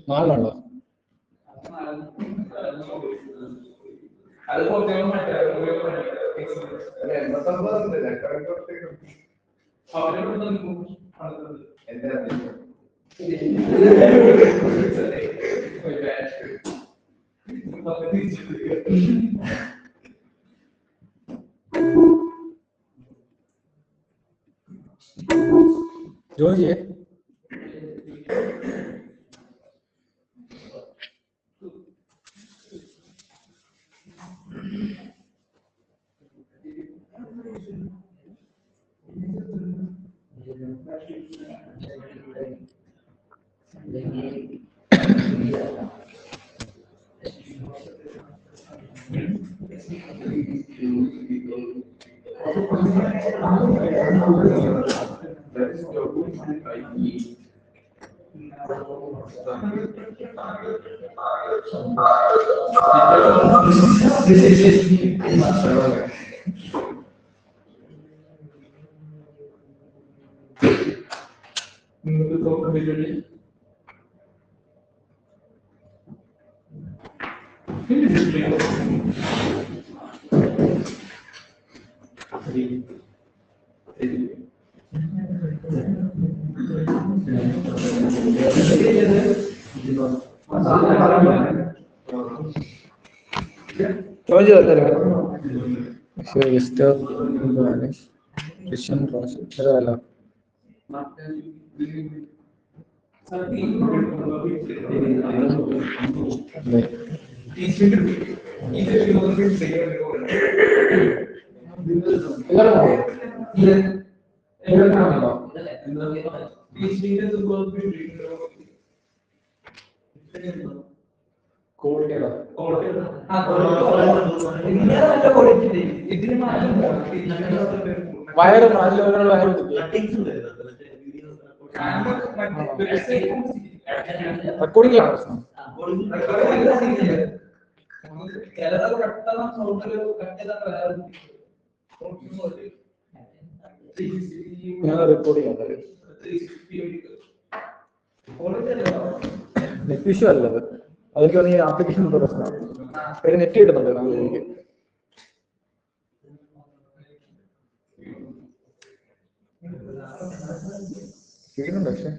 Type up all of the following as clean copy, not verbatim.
നാലാണോ? ജോലിയെ വയറ് നാലിലോനുള്ള വയറ് റെക്കോർഡിംഗ് ഞാൻ റെക്കോർഡിംഗ് നെറ്റ് ഇഷ്യൂ അല്ലത്. അതൊക്കെ ഈ ആപ്ലിക്കേഷൻ പ്രശ്നമാണ്. നെറ്റ് കിട്ടുന്നുണ്ട് എനിക്ക്. ചെയ്യുന്നുണ്ട് പക്ഷെ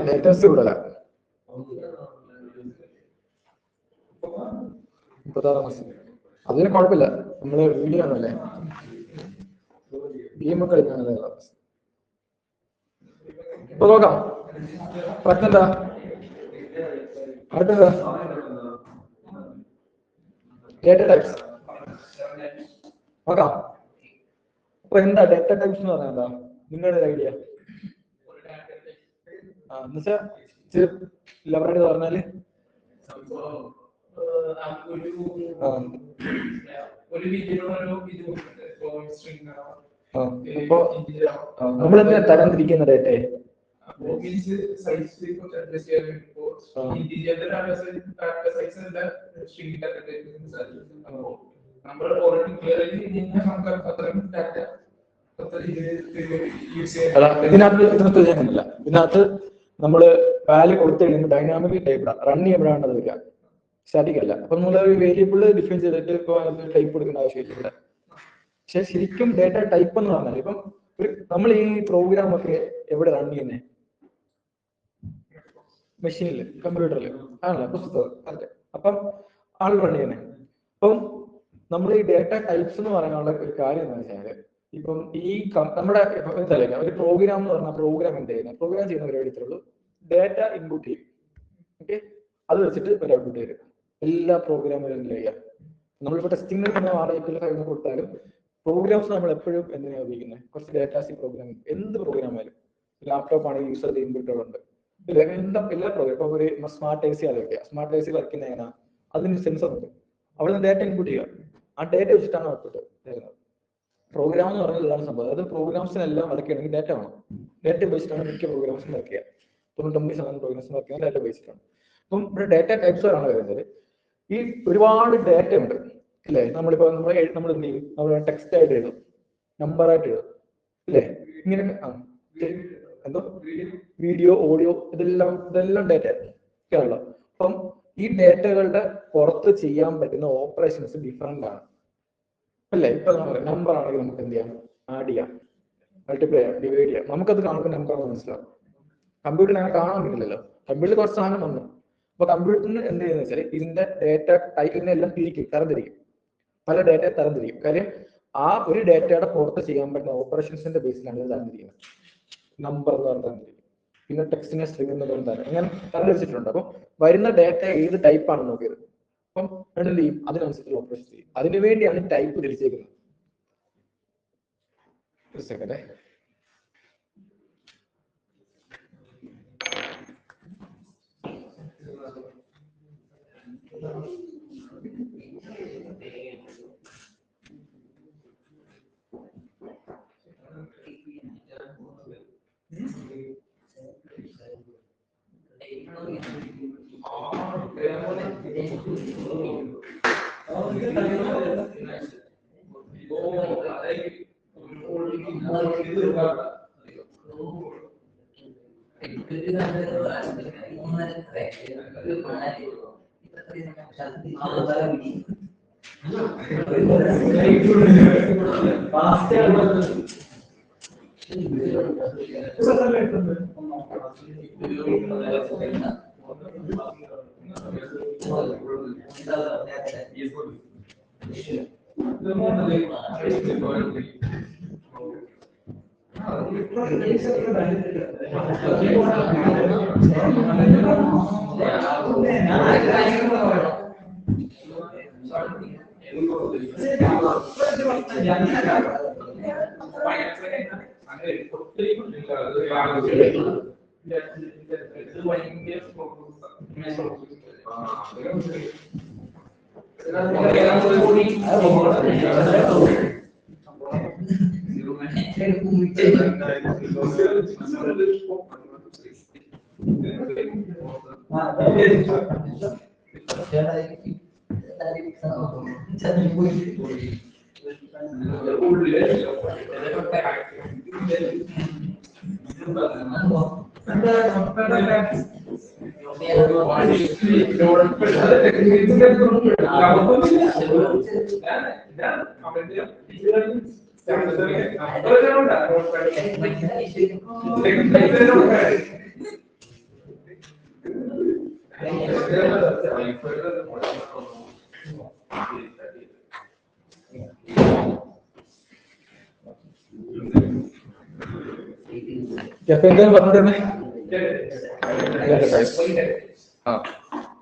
ലേറ്റസ്റ്റ് കൂടല 36 മാസം. അതിന് കുഴപ്പമില്ല. നമ്മള് വീഡിയോ ആണല്ലേ, ഗെയിം ഒക്കെ കളിക്കാനല്ലേ. ഇപ്പൊ നോക്കാം പറ്റെന്താ അടുത്തതാ ഡേറ്റ ടൈപ്സ് നോക്കാം. അപ്പൊ എന്താ ഡേറ്റ ടൈപ്സ് എന്ന് പറഞ്ഞാൽ എന്താ നിങ്ങളുടെ ഒരു ഐഡിയ? എന്നുവെച്ചാ ലെവറായിട്ട് പറഞ്ഞാല് ഇപ്പൊ നമ്മളെന്താ തരം തിരിക്കുന്ന ഡേറ്റയെ? ഇതിനകത്ത് ചെയ്യാനില്ല. ഇതിനകത്ത് നമ്മള് വാല്യൂ കൊടുത്തു കഴിയുമ്പോൾ ഡൈനാമിക് ടൈപ്പ് റൺ ചെയ്യുമ്പോഴാണ് അത് വരിക, സ്റ്റാറ്റിക് അല്ല. അപ്പൊ നമ്മൾ വേരിയബിള് ഡിഫൈൻ ചെയ്തിട്ട് ഇപ്പൊ ടൈപ്പ് കൊടുക്കേണ്ട ആവശ്യമില്ല. പക്ഷെ ശരിക്കും ഡേറ്റ ടൈപ്പ് എന്ന് പറഞ്ഞാൽ ഇപ്പം നമ്മൾ ഈ പ്രോഗ്രാം ഒക്കെ എവിടെ റൺ ചെയ്യുന്നേ? മെഷീനിൽ, കമ്പ്യൂട്ടറിൽ ആണല്ലോ, പുസ്തകം. അതെ. അപ്പം ആൾ റൺ ചെയ്യുന്നേ. അപ്പം നമ്മൾ ഈ ഡേറ്റ ടൈപ്സ് എന്ന് പറയാനുള്ള ഒരു കാര്യം എന്താ വെച്ചാൽ, ഇപ്പം ഈ നമ്മുടെ എന്തല്ല ഒരു പ്രോഗ്രാം എന്ന് പറഞ്ഞാൽ പ്രോഗ്രാം എന്ത് ചെയ്യുന്നത്? പ്രോഗ്രാം ചെയ്യുന്ന പരിപാടിയുള്ളൂ. ഡേറ്റ ഇൻപുട്ട് ചെയ്യും. ഓക്കെ, അത് വെച്ചിട്ട് ഒരു ഔട്ട്പുട്ട് തരും. എല്ലാ പ്രോഗ്രാമുകളും ചെയ്യാം. നമ്മളിപ്പോൾ ടെസ്റ്റിംഗ് ആർട്ടിക്കൽ കൊടുത്താലും പ്രോഗ്രാംസ് നമ്മൾ എപ്പോഴും എന്തിനാണ് ഉപയോഗിക്കുന്നത്? കുറച്ച് ഡേറ്റാസി പ്രോഗ്രാമിംഗ്, എന്ത് പ്രോഗ്രാം ആയാലും. ലാപ്ടോപ്പ് ആണെങ്കിൽ യൂസർ ഇൻപുട്ടുകളുണ്ട്. എല്ലാ പ്രോഗ്രാം, ഇപ്പൊ ഒരു സ്മാർട്ട് എ സി ആലോചിക്കുക. സ്മാർട്ട് എ സി വർക്ക് ചെയ്യുന്ന എങ്ങനെയാണ്? അതിന് സെൻസർ ഉണ്ട്. അവിടെ നിന്ന് ഡേറ്റ ഇൻപുട്ട് ചെയ്യുക. ആ ഡേറ്റ വെച്ചിട്ടാണ് ഔട്ട്പുട്ട് തരുന്നത്. പ്രോഗ്രാം എന്ന് പറഞ്ഞാൽ ഇതാണ് സംഭവം. അതായത് പ്രോഗ്രാംസിനെല്ലാം വർക്ക് ചെയ്യണമെങ്കിൽ ഡേറ്റ വേണം. ഡേറ്റ ബേസ്ഡാണ് മിക്ക പ്രോഗ്രാംസും വർക്ക് ചെയ്യുക. 99% പ്രോഗ്രാംസും വർക്ക് ചെയ്യുന്നത് ഡേറ്റ ബേസ്ഡാണ്. അപ്പം ഇവിടെ ഡേറ്റ ടൈപ്സ് ആണ് വരുന്നത്. ഈ ഒരുപാട് ഡേറ്റ ഉണ്ട് അല്ലേ? നമ്മളിപ്പോ നമ്മൾ എന്ത് ചെയ്യും? നമ്മൾ ടെക്സ്റ്റ് ആയിട്ട് എഴുതും, നമ്പർ ആയിട്ട് എഴുതും അല്ലേ? ഇങ്ങനെ എന്തോ വീഡിയോ, ഓഡിയോ, ഇതെല്ലാം ഡേറ്റ ഒക്കെയാണല്ലോ. അപ്പം ഈ ഡേറ്റകളുടെ പുറത്ത് ചെയ്യാൻ പറ്റുന്ന ഓപ്പറേഷൻസ് ഡിഫറെന്റ് ആണ് അല്ലേ? ഇപ്പൊ നമ്പർ ആണെങ്കിൽ നമുക്ക് എന്ത് ചെയ്യാം? ആഡ് ചെയ്യാം, മൾട്ടിപ്ലൈ ചെയ്യാം, ഡിവൈഡ് ചെയ്യാം. നമുക്കത് കാണുമ്പോൾ നമ്പർ മനസ്സിലാവും. കമ്പ്യൂട്ടറിൽ അങ്ങനെ കാണാൻ പറ്റില്ലല്ലോ. കമ്പ്യൂട്ടറിൽ കുറച്ച് സാധനം വന്നു. അപ്പൊ കമ്പ്യൂട്ടറിന് എന്ത് ചെയ്യുന്ന വെച്ചാൽ ഇതിന്റെ ഡേറ്റ ടൈപ്പിനെല്ലാം തരംതിരിക്കും. പല ഡേറ്റ തരംതിരിക്കും. കാര്യം ആ ഒരു ഡേറ്റയുടെ പുറത്ത് ചെയ്യാൻ പറ്റുന്ന ഓപ്പറേഷൻസിന്റെ ബേസിലാണ് ഇത് തരംതിരിക്കുന്നത്. നമ്പർ എന്ന് പറഞ്ഞാൽ തരംതിരിക്കും, പിന്നെ ടെക്സ്റ്റിനെ സ്ട്രിംഗ് എന്ന് പറഞ്ഞാൽ അങ്ങനെ തരംതിരിച്ചിട്ടുണ്ട്. അപ്പൊ വരുന്ന ഡേറ്റ ഏത് ടൈപ്പാണ് നോക്കിയത്. അപ്പം എന്ത് ചെയ്യും? അതിനനുസരിച്ച് ഓപ്പറേഷൻ ചെയ്യും. അതിനുവേണ്ടിയാണ് ടൈപ്പ് തിരിച്ചേക്കുന്നത്. ഒരു സെക്കൻഡേ.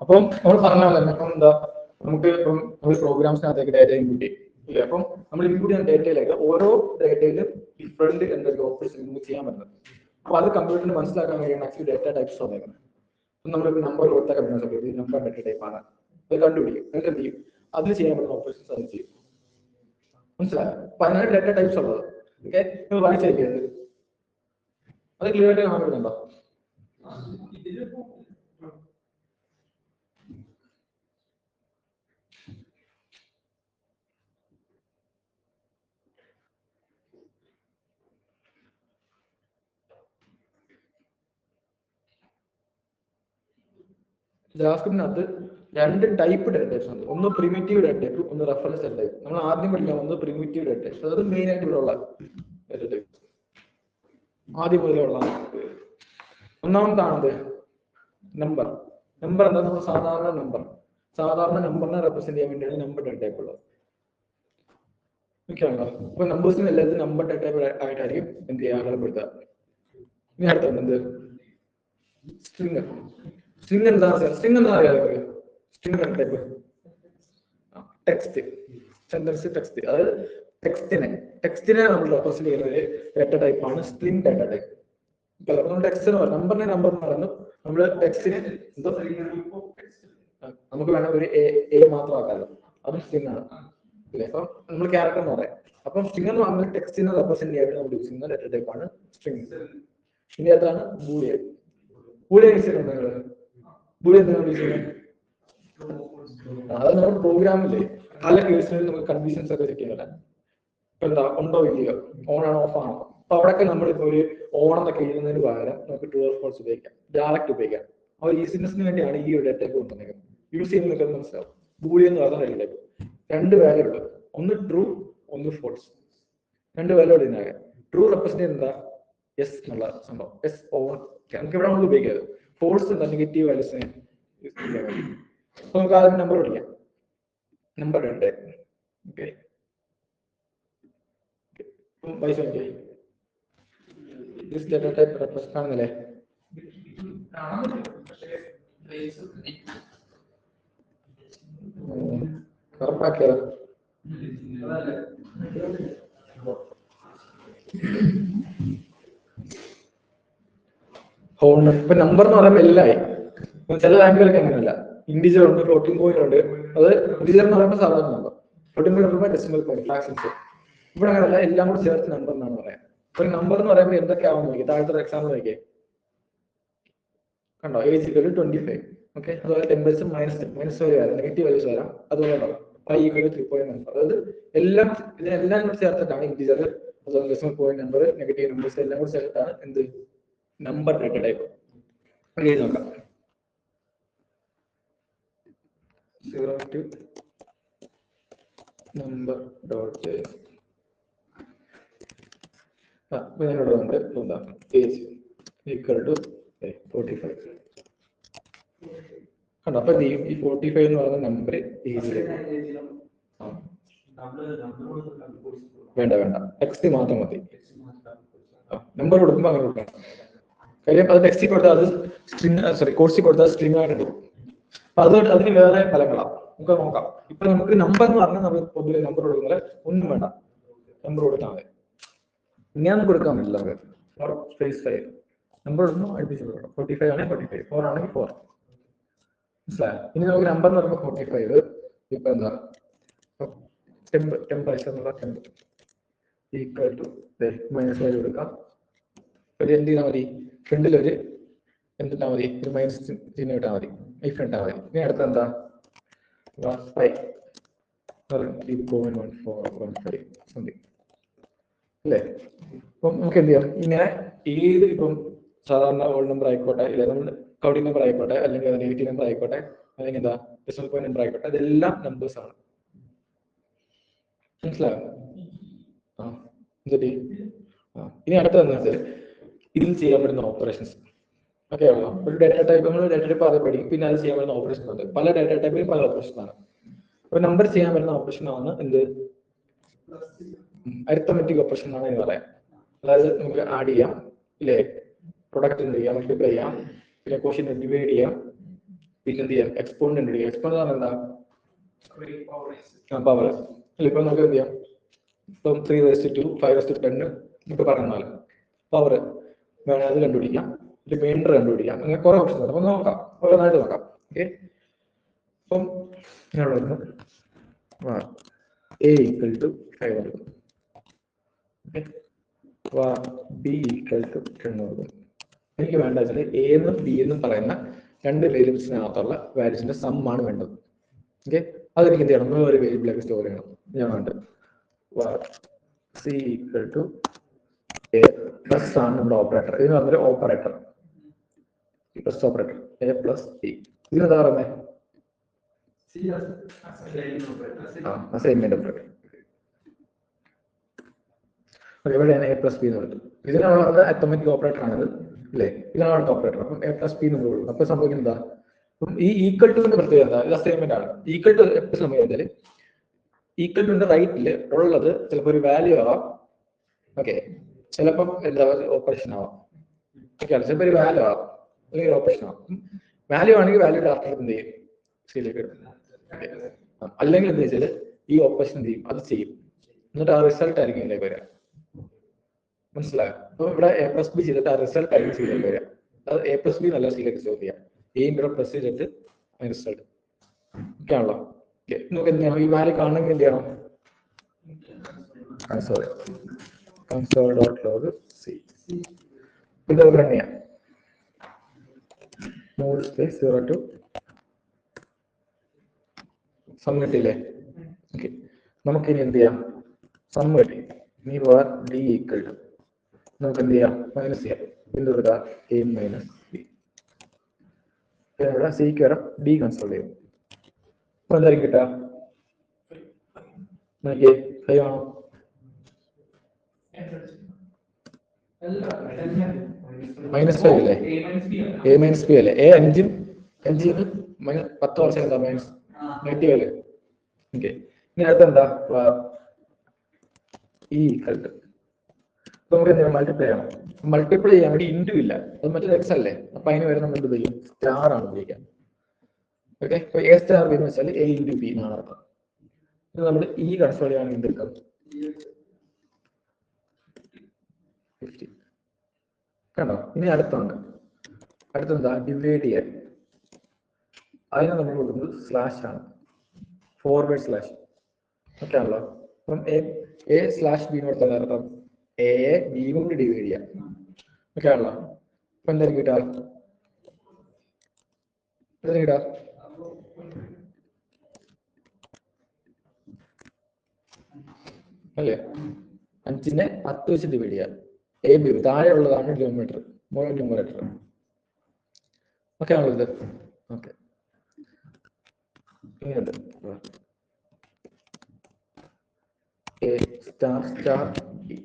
അപ്പം നമ്മൾ പറഞ്ഞാലേ ഇപ്പം എന്താ, നമുക്ക് ഇപ്പം നമ്മൾ പ്രോഗ്രാംസിനകത്തേക്ക് ഡേറ്റ ഇൻപുട്ട് ചെയ്യും ഇല്ലേ? അപ്പം നമ്മൾ ഇൻപുട്ട് ചെയ്യുന്ന ഡേറ്റയിലേക്ക് ഓരോ ഡേറ്റയിലും ഡിഫറെന്റ് എന്തൊക്കെ ഓപ്പറേഷൻ നമുക്ക് ചെയ്യാൻ പറ്റുന്നത്. അപ്പൊ അത് കമ്പ്യൂട്ടറിന് മനസ്സിലാക്കാൻ കഴിയുന്ന ആക്ച്വലി ഡേറ്റ ടൈപ്സ് വന്നേക്കുന്നത്. നമ്മളിപ്പോൾ നമ്പർ കൊടുത്ത കമ്പ്യൂട്ടർ നമ്പർ ഡേറ്റ ടൈപ്പാണ്, അത് കണ്ടുപിടിക്കും. എന്നിട്ട് എന്ത് ചെയ്യും? അതിൽ ചെയ്യാൻ പറ്റുന്ന ഓപ്പറേഷൻസ് അത് ചെയ്യും. മനസ്സിലായോ? അപ്പൊ അതിനാണ് ഡേറ്റ ടൈപ്സ് ഉള്ളത്. ഓക്കെ, നിങ്ങൾ വായിച്ചിരിക്കുന്നത് അത് ക്ലിയർ ആയിട്ട് കാണാൻ പറ്റുന്നുണ്ടോ? ജാവാസ്ക്രിപ്റ്റിനകത്ത് രണ്ട് ടൈപ്പ് ഡേറ്റ ടൈപ്സ് ഉണ്ട്. ഒന്ന് പ്രിമിറ്റീവ് ഡേറ്റ ടൈപ്പ്, ഒന്ന് റെഫറൻസ് ഡേറ്റ ടൈപ്പ്. നമ്മൾ ആദ്യം പഠിക്കാൻ വന്നത് പ്രിമിറ്റീവ് ഡേറ്റ ടൈപ്പ്. അതായത് മെയിൻ ആയിട്ട് ഇവിടെ ഉള്ള ഡേറ്റ ടൈപ്പ്. ആദ്യം മുതലുള്ള ഒന്നാമതാണത് നമ്പർ. നമ്പർ എന്താ? നമ്മൾ സാധാരണ നമ്പറിനെ റെപ്രസെന്റ് ചെയ്യാൻ വേണ്ടിയാണ് നമ്പർ ഡേറ്റ ടൈപ്പ് ഉള്ളത്. ഓക്കെയാണല്ലോ. അപ്പൊ നമ്പേഴ്സിന് എല്ലാത്തിനും നമ്പർ ഡേറ്റ ടൈപ്പ് ആയിട്ടായിരിക്കും എന്ത് ചെയ്യുക, അടയാളപ്പെടുത്തുക. ഇനി അടുത്തത് എന്ത്? സ്ട്രിങ്. സ്ട്രിങ് എന്താ അറിയാമോ? String data type text, sentence text. അതായത് ടെക്സ്റ്റിനെ നമ്മൾ റെപ്രസെന്റ് ചെയ്യുന്ന ഒരു ഡേറ്റ ടൈപ്പാണ് സ്ട്രിങ് ഡേറ്റ ടൈപ്പ്. ടെക്സ്റ്റ് എന്ന് പറയുന്നത് നമ്പറിനെ നമ്പർ എന്ന് പറയുന്നു. നമ്മള് ടെക്സ്റ്റിന് എന്തോ നമുക്ക് വേണം ഒരു എ മാത്രമാക്കാമല്ലോ, അതും സ്ട്രിങ് ആണ് അല്ലേ? അപ്പം നമ്മൾ ക്യാരക്ടർ എന്ന് പറയാം. അപ്പം സ്ട്രിങ് എന്ന് പറഞ്ഞാൽ ടെക്സ്റ്റിനെ റെപ്രസെന്റ് ചെയ്യാൻ നമ്മൾ യൂസ് ചെയ്യുന്ന ഡേറ്റ ടൈപ്പാണ് സ്ട്രിങ്. ഇനി അതാണ് ബൂളിയൻ. ബൂളിയൻ യൂസ് ചെയ്യുന്നുണ്ട് നിങ്ങൾ? ബൂളിയൻ എന്താണ് യൂസ് ചെയ്യുന്നത്? അത് നമ്മുടെ പ്രോഗ്രാമില്ലേ പല കേസുകളിൽ നമുക്ക് കണ്ടീഷൻസ് ഒക്കെ ചെക്ക് ചെയ്യുന്നില്ല. ഇപ്പൊ എന്താ, ഉണ്ടോ ഇല്ലയോ, ഓൺ ആണോ ഓഫ് ആണോ. അപ്പൊ അവിടെയൊക്കെ നമ്മളിപ്പോ ഒരു ഓൺ എന്നൊക്കെ എഴുതുന്നതിന് പകരം നമുക്ക് ട്രൂ ഓർ ഫാൾസ് ഉപയോഗിക്കാം, ഡയറക്റ്റ് ഉപയോഗിക്കാം. ആ ഒരു ഈസിനെസ്സിന് വേണ്ടിയാണ് ഈ ഒരു ഡേറ്റ ടൈപ്പ് കൊണ്ടുവന്നിരിക്കുന്നത്. യൂസ് ചെയ്യുന്നതൊക്കെ മനസ്സിലാവും. ബൂളിയൻ എന്ന് പറയുന്ന ഡേറ്റ ടൈപ്പ് രണ്ട് വാല്യൂ ഉള്ളത്, ഒന്ന് ട്രൂ ഒന്ന് ഫോൾസ്. രണ്ട് വാല്യൂ ഇതിനാകെ. ട്രൂ റെപ്രസെന്റ് ചെയ്യുന്നത് എന്താ? യെസ് എന്നുള്ള സംഭവം, യെസ് ഓൺ. നമുക്ക് ഇവിടെ നമ്മൾ ഉപയോഗിക്കാറ്. ഫോൾസ് എന്താ? നെഗറ്റീവ് വാല്യൂസിനെ യൂസ് ചെയ്യാൻ വേണ്ടി. അപ്പൊ നമുക്ക് ആദ്യം നമ്പർ പഠിക്കാം. Number 2. Okay, this data type represent കാണുന്നില്ലേ? ഉറപ്പാക്കിയോ? ഇപ്പൊ നമ്പർ എന്ന് പറയുമ്പോൾ എല്ലായി. ചില ലാംഗ്വേജൊക്കെ അങ്ങനെയല്ല. ഇൻഡിജർ ഉണ്ട്, ഫ്ലോട്ടിംഗ് പോയിന്റ് ഉണ്ട്. അത് ഇൻഡിജർ എന്ന് പറയുമ്പോൾ സാധാരണ നമ്പർ, ഫ്ലോട്ടിംഗ് പോയിന്റ് പറയുമ്പോൾ ഡെസിമൽ പോയിന്റ്, ഫ്രാക്ഷൻസ്. ഇവിടെ അങ്ങനെയല്ല, എല്ലാം കൂടി ചേർത്ത് നമ്പർ എന്നാണ് പറയാം. ഒരു നമ്പർ എന്ന് പറയുമ്പോൾ എന്തൊക്കെ ആവാൻ നോക്കി? താഴത്തെ എക്സാമ്പിൾ നോക്കിയേ, കണ്ടോ? Age equal to 25. ഓക്കെ, അതുപോലെ ടെമ്പറേച്ചർ മൈനസ് വരാം, നെഗറ്റീവ് വാല്യൂസ് വരാം. അതുപോലെ ഉണ്ടാവും പൈ ഈക്വൽ ടു 3.9. അതായത് ഇതിനെല്ലാം കൂടി ചേർത്തിട്ടാണ് ഇൻഡിജർ, അതുപോലെ decimal point number, negative numbers എല്ലാം കൂടി ചേർത്തിട്ടാണ് എന്ത് നമ്പർ ഡേറ്റ ടൈപ്പ്. എഴുതി നോക്കാം. 0 to number dot ഞാനിവിടെ ഉണ്ട്. എന്താ ഏജ് ഈക്വൽ ടു 45. കണ്ടോ? അപ്പൊ ഈ 45 എന്ന് പറയുന്ന നമ്പർ വേണ്ട, ടെക്സ്റ്റ് മാത്രം മതി. നമ്പർ കൊടുക്കുമ്പോൾ അങ്ങനെ കൊടുക്കണം. കാര്യം അത് ടെക്സ്റ്റിൽ കൊടുത്താൽ അത് സ്ട്രിങ്, കോഴ്സിൽ കൊടുത്താൽ സ്ട്രിങ് ആയിട്ട് എടുക്കും. അപ്പൊ അതിന് വേറെ ഫലങ്ങളാണ്. നമുക്ക് നോക്കാം. ഇപ്പൊ നമുക്ക് നമ്പർ എന്ന് പറഞ്ഞാൽ നമ്മൾ പൊതുവെ നമ്പർ കൊടുക്കുന്നത് ഒന്നും വേണ്ട, നമ്പർ കൊടുത്താൽ മതി. ഇങ്ങനെ കൊടുക്കാൻ പറ്റില്ല നമുക്ക്. നമ്പർ ഒന്നും അടുപ്പിച്ച് കൊടുക്കണം. 45 ആണെങ്കിൽ 45, 4 ആണെങ്കിൽ 4. മനസ്സിലായോ? ഇനി നമുക്ക് നമ്പർ എന്ന് പറയുമ്പോൾ 45. ഇപ്പൊ എന്താ, ടെമ്പറേച്ചർ എന്നുള്ള temper equal to minus value കൊടുക്കാം. ഒരു എന്ത് ചെയ്താൽ മതി? ഫ്രണ്ടിലൊരു എന്തിട്ടാ മതി? ഒരു മൈനസ് ചിഹ്നം ഇട്ടാൽ മതി, ഈ ഫ്രണ്ട് ഇട്ടാൽ മതി. ഇനി അടുത്ത എന്താ? 3.1415 സംതിങ് അല്ലേ? അപ്പം നമുക്ക് എന്ത് ചെയ്യാം? ഇങ്ങനെ ഏത്, ഇപ്പം സാധാരണ ഓൾ നമ്പർ ആയിക്കോട്ടെ, ഇല്ല നമ്മൾ കൗണ്ടിങ് നമ്പർ ആയിക്കോട്ടെ, അല്ലെങ്കിൽ നെഗറ്റീവ് നമ്പർ ആയിക്കോട്ടെ, അല്ലെങ്കിൽ എന്താ ഡെസിമൽ പോയിന്റ് നമ്പർ ആയിക്കോട്ടെ, അതെല്ലാം നമ്പേഴ്സ് ആണ്. മനസ്സിലായോ? ഇനി അടുത്തതെന്ന് വെച്ചാൽ ഇതിൽ ചെയ്യാൻ പറ്റുന്ന ഓപ്പറേഷൻസ്. ഓക്കെ ആണോ? ഒരു ഡേറ്റ ടൈപ്പ് നമ്മൾ ഡേറ്റ ടൈപ്പ് ആദ്യം പഠിക്കും, പിന്നെ അത് ചെയ്യാൻ പറ്റുന്ന ഓപ്പറേഷൻ ഉണ്ട്. പല ഡേറ്റ ടൈപ്പിലും പല ഓപ്പറേഷൻ ആണ്. അപ്പൊ നമ്പർ ചെയ്യാൻ പറ്റുന്ന ഓപ്പറേഷൻ ആണ് എന്ത്? അരിത്തമെറ്റിക് ഓപ്പറേഷൻ ആണ് എന്ന് പറയാം. അതായത് നമുക്ക് ആഡ് ചെയ്യാം, ഇല്ലേ? പ്രൊഡക്റ്റ് എന്ത് ചെയ്യാം? മൾട്ടിപ്ലൈ ചെയ്യാം, പിന്നെ ക്വോഷ്യന്റ് ഡിവൈഡ് ചെയ്യാം, പിന്നെ എന്ത് ചെയ്യാം? എക്സ്പോണന്റ് ചെയ്യാം. എക്സ്പോണന്റ് എന്ന് പറഞ്ഞാൽ എന്താ? പവർ. ഇപ്പൊ നമുക്ക് എന്ത് ചെയ്യാം? ഇപ്പം 3⁻², 5⁻10 നമുക്ക് പറഞ്ഞാൽ പവർ വേണം, അത് കണ്ടുപിടിക്കാം. റിമൈൻഡർ കണ്ടുപിടിക്കാം. അങ്ങനെ കുറെ ഓപ്ഷൻ ഉണ്ട്. അപ്പൊ നോക്കാം, ഓരോന്നായിട്ട് നോക്കാം. ഓക്കെ, അപ്പം ഞാൻ വരുന്നു A equal to 5 കൊടുക്കും. B equal to 10 കൊടുക്കും. എനിക്ക് വേണ്ട വെച്ചാൽ A എന്നും B എന്നും പറയുന്ന രണ്ട് വേരിയബിൾസിനകത്തുള്ള വാല്യൂസിന്റെ സം ആണ് വേണ്ടത്. ഓക്കെ, അതെനിക്ക് എന്ത് ചെയ്യണം? ഒരു വേരിയബിളൊക്കെ സ്റ്റോർ ചെയ്യണം. ഞാൻ വേണ്ടത് C equal to A plus ആണ് നമ്മുടെ ഓപ്പറേറ്റർ. ഇതിന് പറഞ്ഞൊരു operator, plus operator A plus B. ഇതിനെന്താ പറയുന്നത്? Assignment operator. എവിടെയാണ് എ പ്ലസ് ബി എന്ന് പറയുന്നത്. ഇതിനുള്ള അത്തോമിക് ഓപ്പറേറ്റർ ആണിത് അല്ലേ, ഇതാണ് ഓപ്പറേറ്റർ. അപ്പം എ പ്ലസ് ബി എന്ന് പറയുള്ളൂ. അപ്പൊ സംഭവിക്കുന്നത് എന്താ, അപ്പം ഈ ഈക്വൽ ടുവിന്റെ പ്രത്യേകത എന്താ, ഇത് അസൈൻമെന്റ് ആണ്. ഈക്വൽ ടു എപ്പോൾ സംഭവിച്ചാൽ ഈക്വൽ ടുവിന്റെ റൈറ്റില് ഉള്ളത് ചിലപ്പോൾ ഒരു വാല്യൂ ആവാം, ഓക്കെ, ചിലപ്പം എന്താ ഓപ്പറേഷൻ ആവാം, ഓക്കെ, ചിലപ്പോൾ ഒരു വാല്യൂ ആവാം അല്ലെങ്കിൽ ഓപ്പറേഷൻ ആവാം. വാല്യൂ ആണെങ്കിൽ വാല്യൂയുടെ അർത്ഥം എന്ത് ചെയ്യും, ശരിയാക്കി എടുക്കും. അല്ലെങ്കിൽ എന്താ വെച്ചാൽ ഈ ഓപ്പറേഷൻ എന്ത് ചെയ്യും, അത് ചെയ്യും, എന്നിട്ട് ആ റിസൾട്ട് ആയിരിക്കും ഇതിലേക്ക് വരിക. മനസ്സിലായോ? അപ്പൊ ഇവിടെ എ പ്ലസ് ബി ചെയ്തിട്ട് ആ റിസൾട്ട് ആയിരിക്കും സിയിലേക്ക് വരിക. അത് എ പ്ലസ് ബി നല്ല സിയിലേക്ക് സ്റ്റോർ ചെയ്യാം. എയും ഇവിടെ പ്ലസ് ചെയ്തിട്ട് റിസൾട്ട് ഓക്കെ ആണല്ലോ. നമുക്ക് എന്ത് ചെയ്യണം, ഈ വാല്യൂ കാണണമെങ്കിൽ എന്ത് ചെയ്യണം, കൺസോൾ ഡോട്ട് ലോഗ് സി ഇത് റൺ ചെയ്യാം. മോഡ് സ്പേസ് 0 to സം കിട്ടിയില്ലേ? ഓക്കെ, നമുക്കിനി എന്ത് ചെയ്യാം, സം കിട്ടി, ഇനി പോവാൻ ഡി ഈക്വൽ ടു നമുക്ക് എന്ത് ചെയ്യാം, മൈനസ് ചെയ്യാം. എന്ത് കൊടുക്കുക, എ മൈനസ് ബി. ഇവിടെ സിക്ക് വരാം, ഡി കൺസോൾ ചെയ്യും. അപ്പൊ എന്തായിരിക്കും കിട്ടുക, നോക്കിയേ, 5 ആണോ? -5 അല്ലേ, എ മൈനസ് ബി അല്ലേ, എ 5 -10 വർഷം എന്താ മൈനസ് നെഗറ്റീവ് അല്ലേ. ഓക്കെ, ഇനി അടുത്ത എന്താ, ഈ ഈക്വൽ ടു നമുക്ക് എന്ത് ചെയ്യണം, മൾട്ടിപ്ലൈ ചെയ്യണം. മൾട്ടിപ്ലൈ ചെയ്യാൻ വേണ്ടി ഇൻറ്റു ഇല്ല, അത് മറ്റൊരു എക്സ് അല്ലേ, അപ്പൊ അതിന് വരെ നമ്മൾ എന്ത് ചെയ്യും, സ്റ്റാർ ആണ് ഉപയോഗിക്കാം. ഓക്കെ, അപ്പൊ എ സ്റ്റാർ ബി എന്ന് വെച്ചാൽ എ ഇൻറ്റു ബി എന്നാണ് അർത്ഥം. ഇത് നമ്മൾ ഈ കൺസോൾ ചെയ്യുകയാണെങ്കിൽ എന്തെടുക്കാം, 50 കണ്ടോ. ഇനി അടുത്തുണ്ട്, അടുത്തെന്താ, ഡിവൈഡ് ചെയ്യാൻ. അതിന് നമ്മൾ കൊടുക്കുന്നത് സ്ലാഷ് ആണ്, ഫോർവേഡ് സ്ലാഷ്. ഓക്കെ ആണല്ലോ. അപ്പം എ സ്ലാഷ് ബി എന്ന് കൊടുത്താൽ അർത്ഥം എ ബി കൊണ്ട് ഡിവൈഡ് ചെയ്യാം. ഓക്കെ ആണല്ലോ. അപ്പൊ എന്തായാലും കിട്ടാ, കിട്ടാ അല്ലേ, 5നെ 10 വെച്ച് ഡിവൈഡ് ചെയ്യാം. എ ബി താഴെ ഉള്ളതാണ് ഡിനോമിനേറ്റർ, മുഴുവൻ ന്യൂമറേറ്റർ. ഓക്കെ ആണല്ലോ ഇത്. ഓക്കെ, ഇങ്ങനെയുണ്ട് എ സ്റ്റാർ സ്റ്റാർ ബി.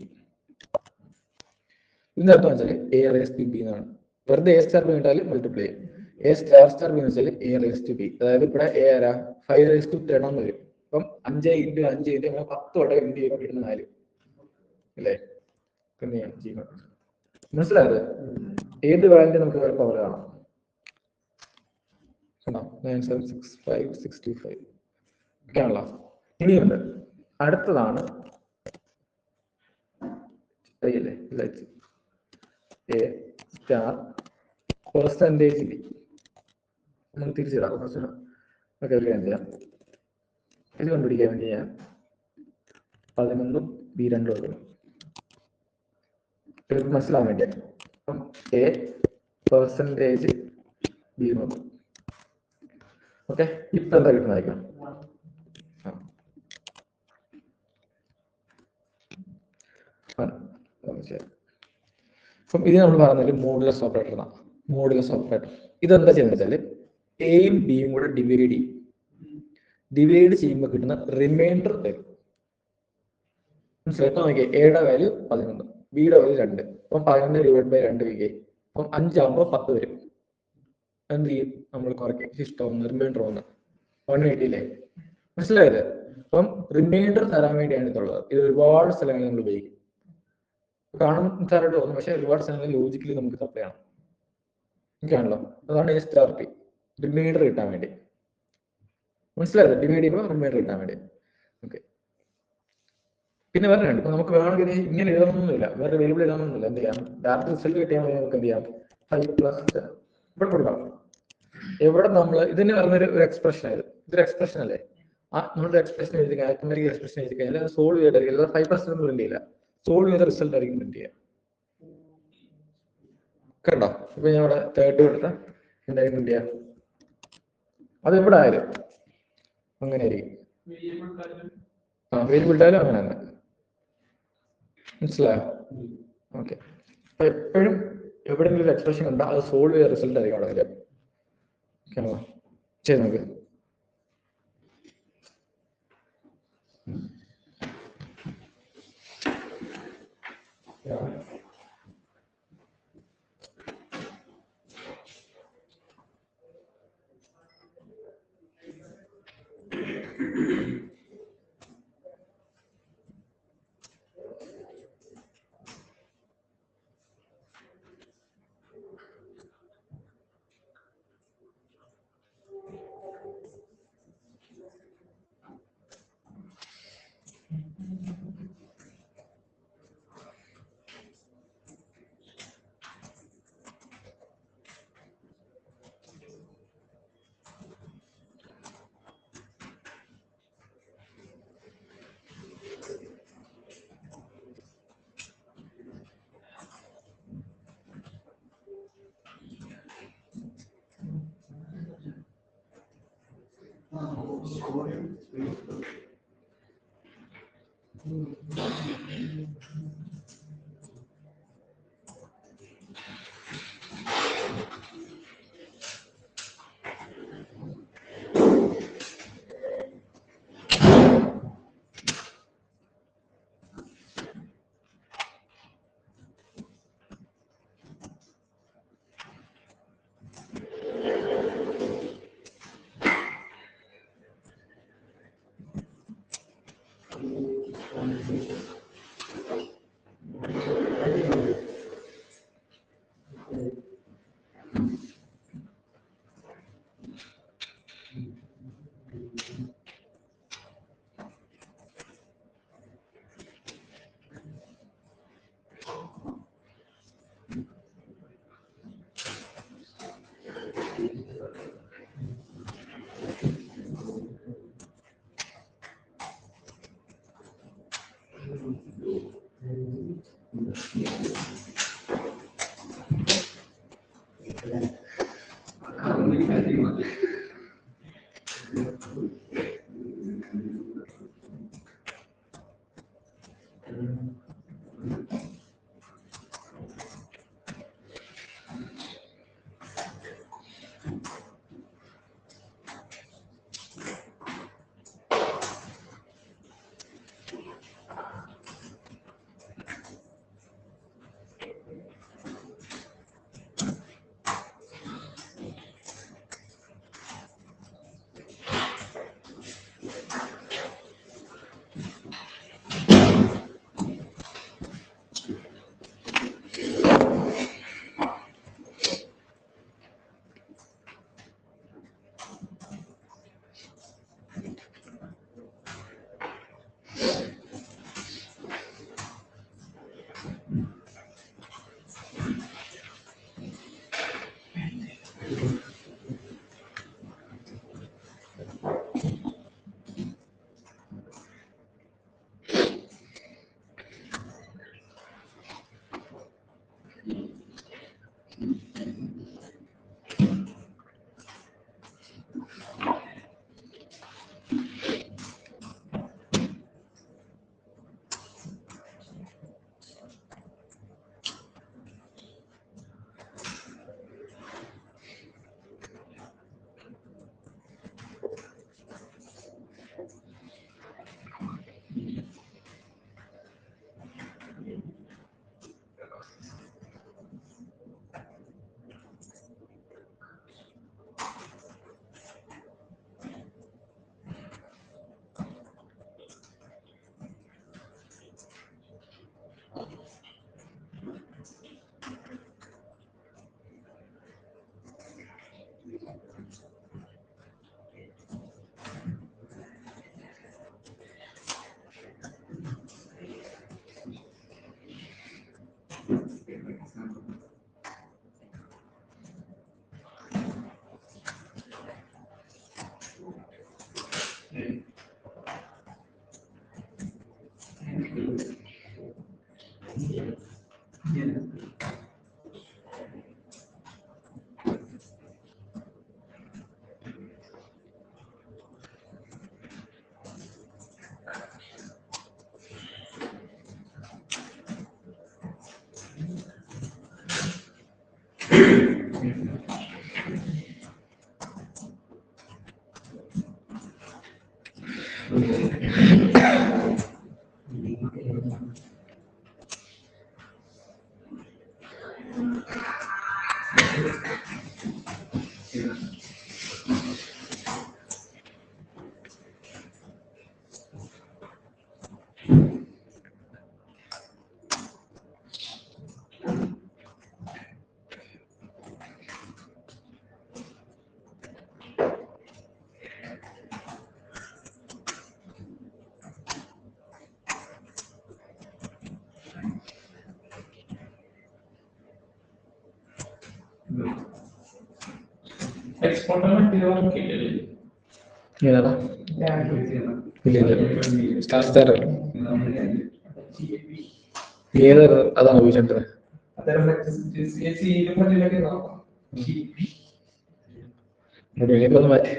ഇതിന്റെ അർത്ഥം വെച്ചാൽ എ റേസ് ടു ബി എന്നാണ്. വെറുതെ എ സ്റ്റാർ ബി കിട്ടാൽ മൾട്ടിപ്ലൈ ചെയ്യും. എ സ്റ്റാർ സ്റ്റാർ ബി എന്ന് വെച്ചാൽ എ റേസ് ടു ബി. അതായത് ഇവിടെ എ ആരാ, 5 റേസ് ടു 10 എന്ന് വരും. അപ്പം 5 × 5 × അങ്ങനെ 10 വട്ടം എന്ത് ചെയ്യുമ്പോൾ കിട്ടുന്ന 4 അല്ലേ. മനസ്സിലായത്? ഏത് വാല്യൂ നമുക്ക് പവർ കാണാം. 976565 ഒക്കെ ആണല്ലോ. ഇനിയുണ്ട്, അടുത്തതാണ് അല്ലേ, എ സ്റ്റാർ പെർസെൻറ്റേജ് ബി. നമുക്ക് തിരിച്ചിടാം. ഓക്കെ, ഒരു കാര്യം ചെയ്യാം, ഇത് കണ്ടുപിടിക്കാൻ വേണ്ടി ഞാൻ 11 ബി 2 കൊടുക്കണം, മനസ്സിലാവാൻ വേണ്ടി. അപ്പം എ പെർസെൻറ്റേജ് ബി നോക്കും. ഓക്കെ, ഇപ്പൊ എന്താ കിട്ടുന്നതായിരിക്കണം, അപ്പം ഇത് നമ്മൾ പറഞ്ഞാൽ മോഡുലസ് ഓപ്പറേറ്റർ എന്നാണ്. മോഡുലസ് ഓപ്പറേറ്റർ ഇതെന്താ ചെയ്യുന്നത് വെച്ചാൽ എയും ബിയും കൂടെ ഡിവൈഡ് ചെയ്യും. ഡിവൈഡ് ചെയ്യുമ്പോൾ കിട്ടുന്ന റിമൈൻഡർ തരും. മനസ്സിലായി? നോക്കിയേ, എയുടെ വാല്യൂ 11, ബിയുടെ വാല്യൂ 2. അപ്പം 11 / 2 വയ്ക്കേ, അപ്പം 5 ആകുമ്പോൾ 10 വരും. എന്ത് ചെയ്യും, നമ്മൾ കുറയ്ക്കും, ഇഷ്ടം റിമൈൻഡർ 1 കിട്ടിയില്ലേ. മനസ്സിലായത്? അപ്പം റിമൈൻഡർ തരാൻ വേണ്ടിയാണ് ഇതുള്ളത്. ഇത് ഒരുപാട് സ്ഥലങ്ങളിൽ നമ്മൾ ഉപയോഗിക്കും. കാണുന്നതായിട്ട് തോന്നും, പക്ഷെ ഒരുപാട് സ്ഥലങ്ങളിൽ ലോജിക്കലി നമുക്ക് സപ്ലൈ ആണ്. ആണല്ലോ. അതാണ് എ സ്റ്റാർ പി, റിമൈൻഡർ കിട്ടാൻ വേണ്ടി. മനസ്സിലായത്? ഡിവൈഡ് ചെയ്യുമ്പോൾ റിമൈൻഡർ കിട്ടാൻ വേണ്ടി. ഓക്കെ, പിന്നെ വേറെ ഉണ്ട്. ഇപ്പൊ നമുക്ക് വേണമെങ്കിൽ ഇങ്ങനെ എഴുതണമെന്നില്ല, വേറെ വേരിയബിൾ എഴുതണമെന്നില്ല. എന്ത് ചെയ്യാം, ഡയറക്റ്റ് റിസൾട്ട് കിട്ടിയാൽ നമുക്ക് എന്ത് ചെയ്യാം, 5 + ഇവിടെ കൊടുക്കാം. എവിടെ നമ്മൾ ഇതിന് പറഞ്ഞൊരു എക്സ്പ്രഷൻ ആയത്, ഇതൊരു എക്സ്പ്രഷൻ അല്ലേ. ആ നമ്മളൊരു എക്സ്പ്രഷൻ എഴുതി കഴിഞ്ഞാൽ എക്സ്പ്രഷൻ എഴുതി കഴിഞ്ഞാൽ അത് സോൾവ് ചെയ്തിട്ടായിരിക്കും, 5% പ്രിന്റ് ചെയ്യില്ല, സോൾവ് ചെയ്ത റിസൾട്ട് ആയിരിക്കും പ്രിന്റ് ചെയ്യുക. കണ്ടോ? ഇപ്പൊ ഞാൻ ഇവിടെ 30 കൊടുത്ത എന്തായാലും പ്രിന്റ് ചെയ്യാം. അത് എവിടെ ആയാലും അങ്ങനെ ആയിരിക്കും. വേരിയബിൾ ഇട്ടാലും അങ്ങനെ തന്നെ. മനസ്സിലായോ? ഓക്കെ, അപ്പൊ എപ്പോഴും എവിടെയെങ്കിലും ഒരു എക്സ്പ്രഷൻ ഉണ്ടോ അത് സോൾവ് ചെയ്ത റിസൾട്ട് ആയിരിക്കും അവിടെ വരിക. ചെയ്ത് നോക്ക്. ഏതാ? ഏത് അതാണ് ഉപയോഗിച്ചത്? എനിക്കൊന്ന് മാറ്റി.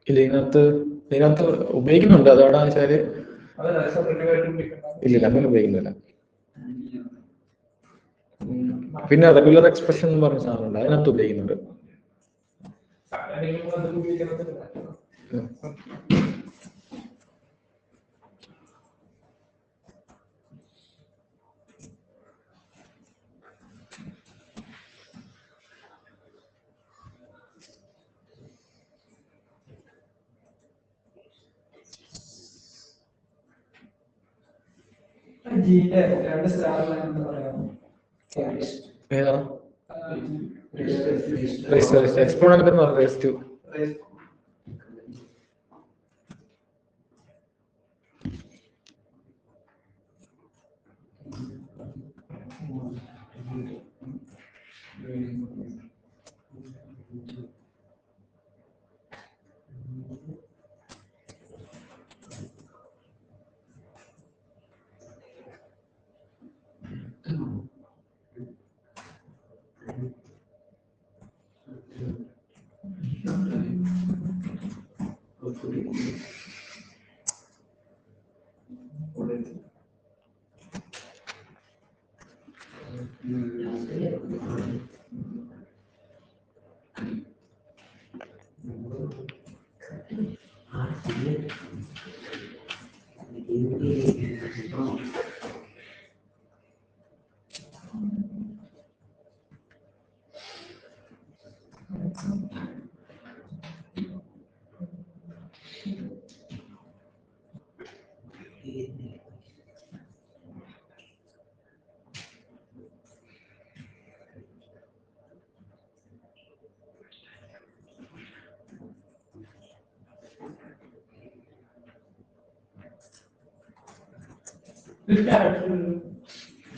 ഇല്ല, ഇതിനകത്ത് ഉപയോഗിക്കുന്നുണ്ട്. അതോടാന്ന് വെച്ചാല് ഇല്ല, അങ്ങനെ ഉപയോഗിക്കുന്നില്ല. പിന്നെ റെഗുലർ എക്സ്പ്രഷൻ എന്ന് പറഞ്ഞ സാധനമുണ്ട്, അതിനകത്ത് ഉപയോഗിക്കുന്നുണ്ട്. ഏതാ? എക്സ്പോണന്റ് എന്ന് പറഞ്ഞ റേസ് ടു.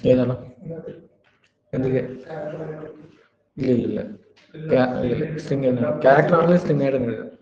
ഏതാണ്? എന്തൊക്കെ? ഇല്ല, സ്ട്രിങ് ക്യാരക്ടർ ആണെങ്കിൽ സ്ട്രിങ് ആയിട്ട് തന്നെ എഴുതാം.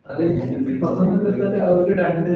അത് ഒരു രണ്ട്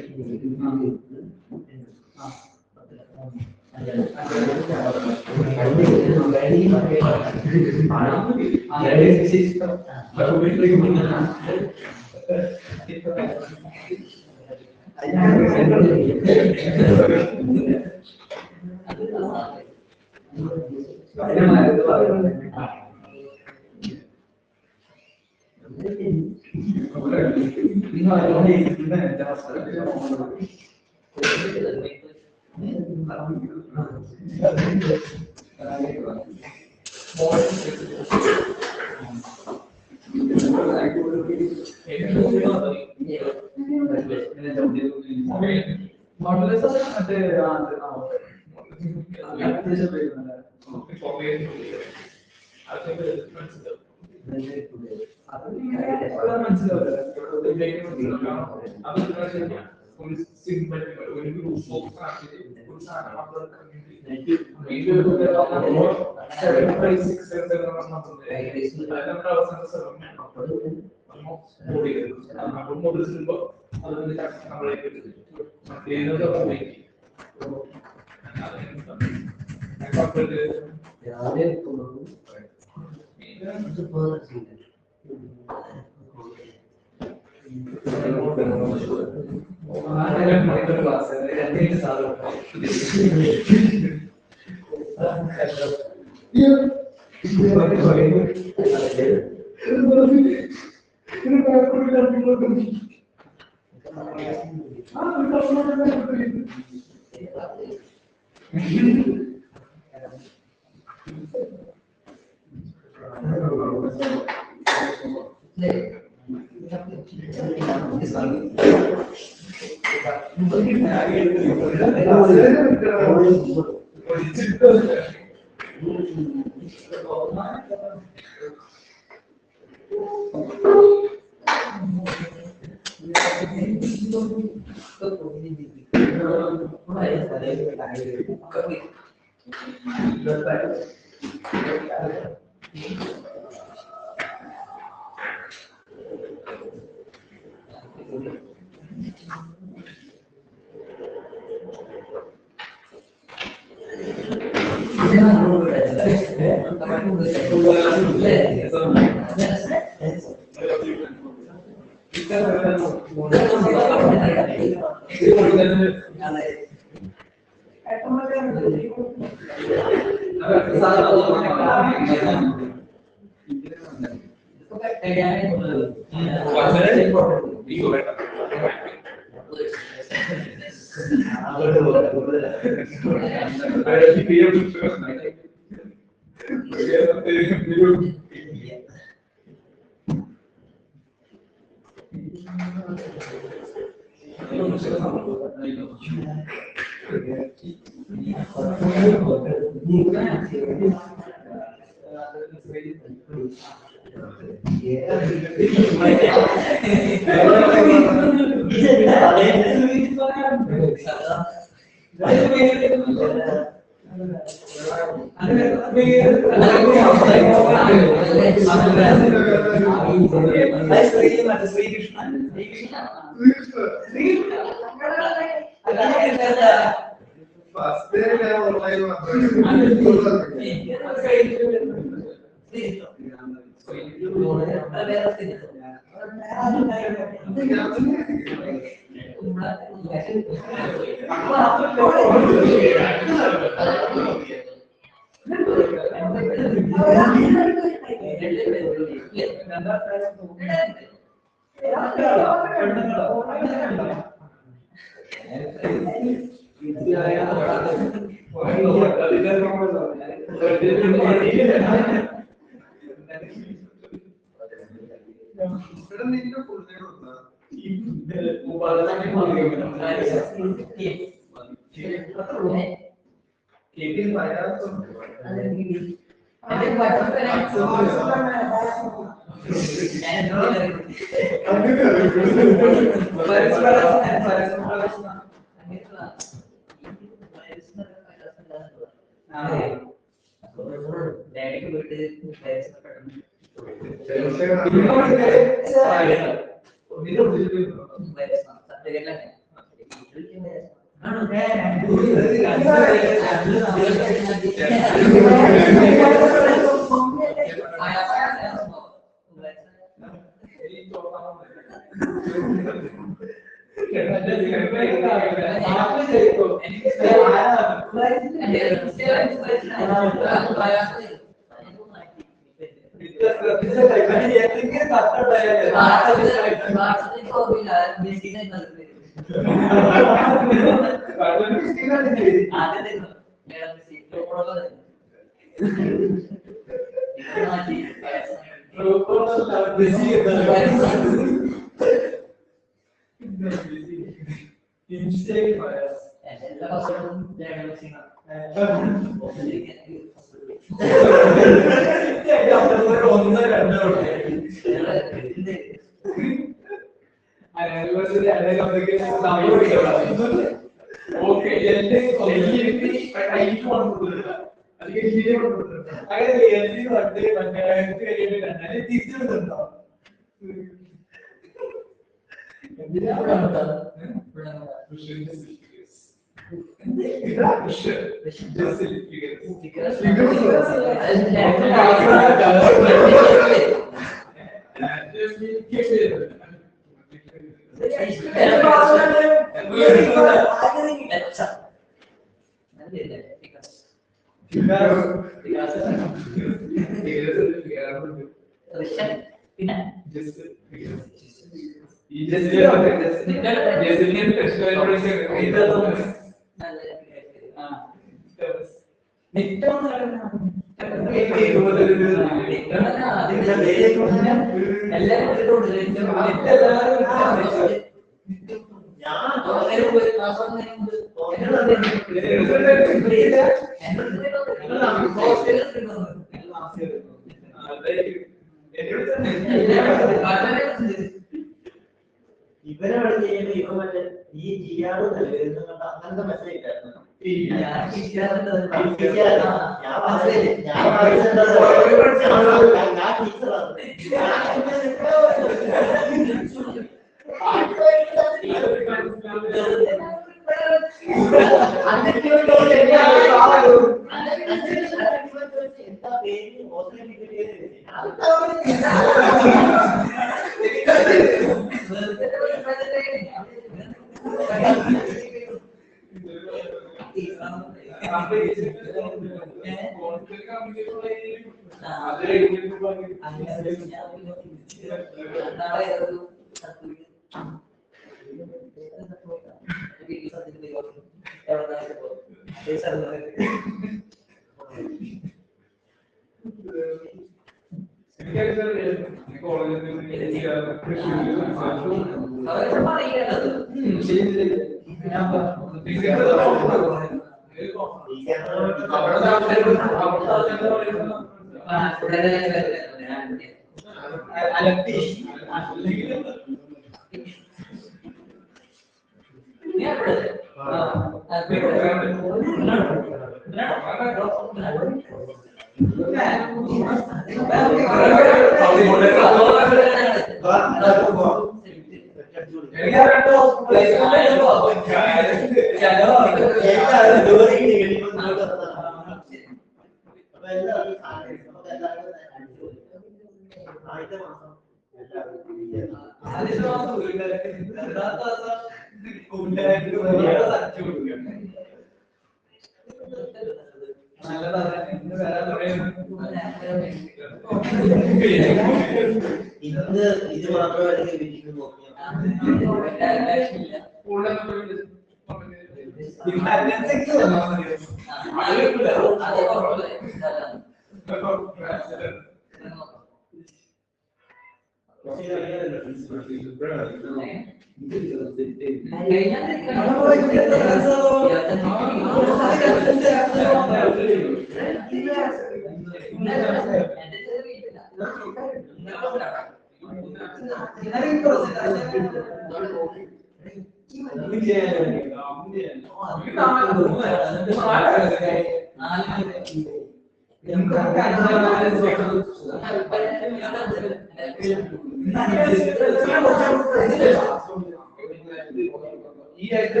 ഈ ആയിട്ട്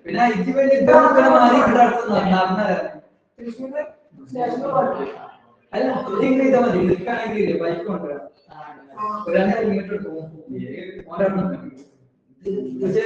പിന്നെ ഇത് വേണ്ടി അല്ല ചെയ്താൽ മതി നിൽക്കാണെങ്കിൽ ബൈക്ക് കൊണ്ടുവരാം ഒരാളെ കിലോമീറ്റർ പോകും പക്ഷേ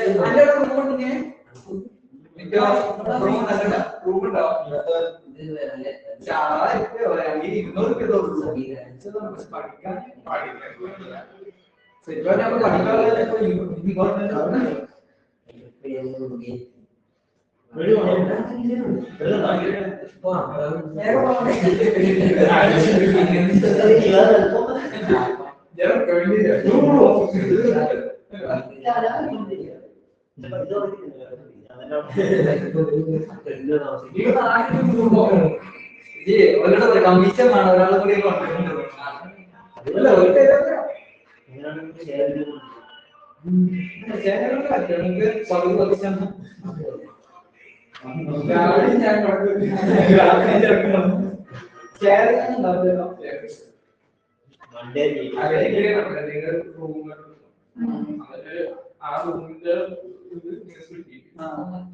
അതിന്റെ കമ്മീഷനാണ് ഒരാളെ കൂടി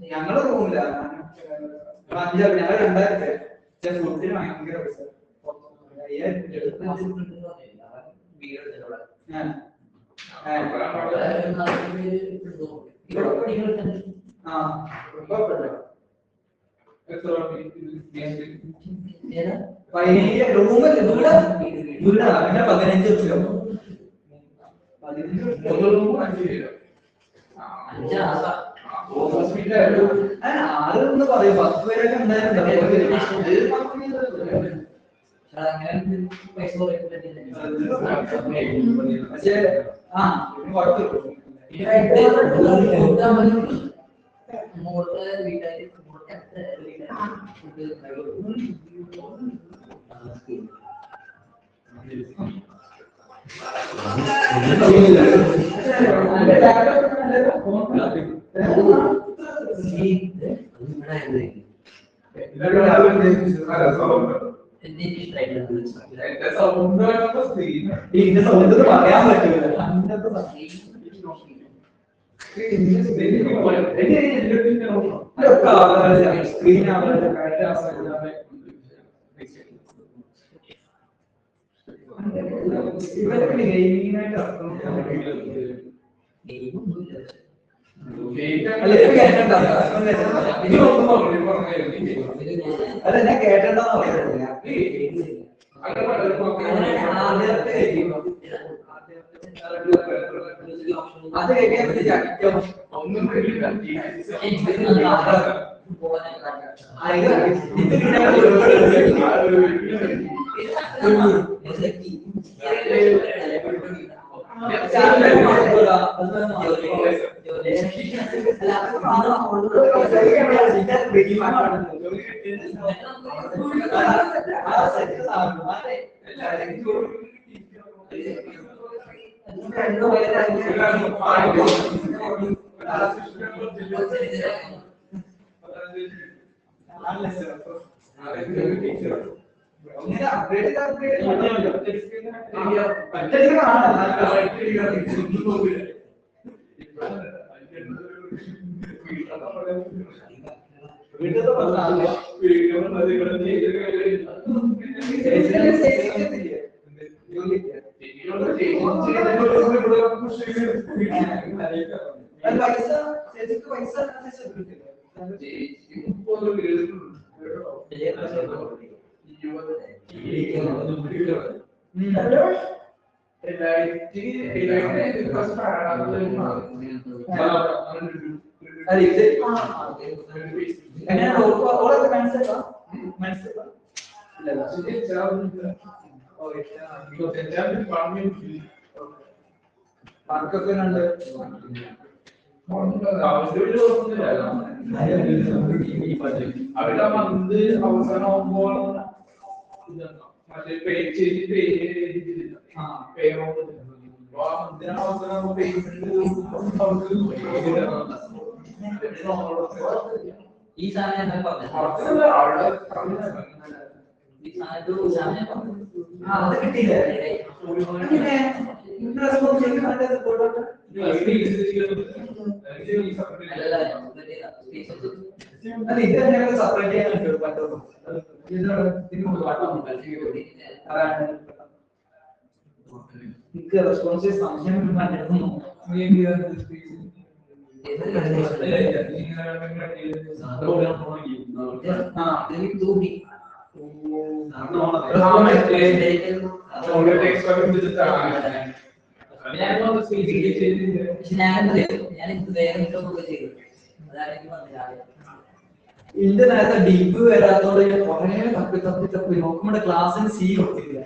ഞങ്ങള് റൂമില്ല ഞങ്ങൾ 2000 ഫുഡിന് ഭയങ്കര പൈസ ആരെന്ന് പറയും 10 പേരൊക്കെ ഉണ്ടായിരുന്നു പക്ഷേ പറയാൻ പറ്റില്ല അതെന്നെ കേട്ടോ അത് കഴിക്കാൻ ഒന്നും അവരുടെ മന്ത് അവസാനമാകുമ്പോൾ മറ്റേ പേ ചെയ്തിട്ട് ഈ സാധനം കിട്ടിയില്ല റെസ്പോൺസ് സംശയം ഇതിന്റെ നേരത്തെ ഡീപ്പ് വരാത്തോടെ കുറെ തപ്പി നോക്കുമ്പോൾ ക്ലാസ്സിന് സി കൊടുത്തില്ല.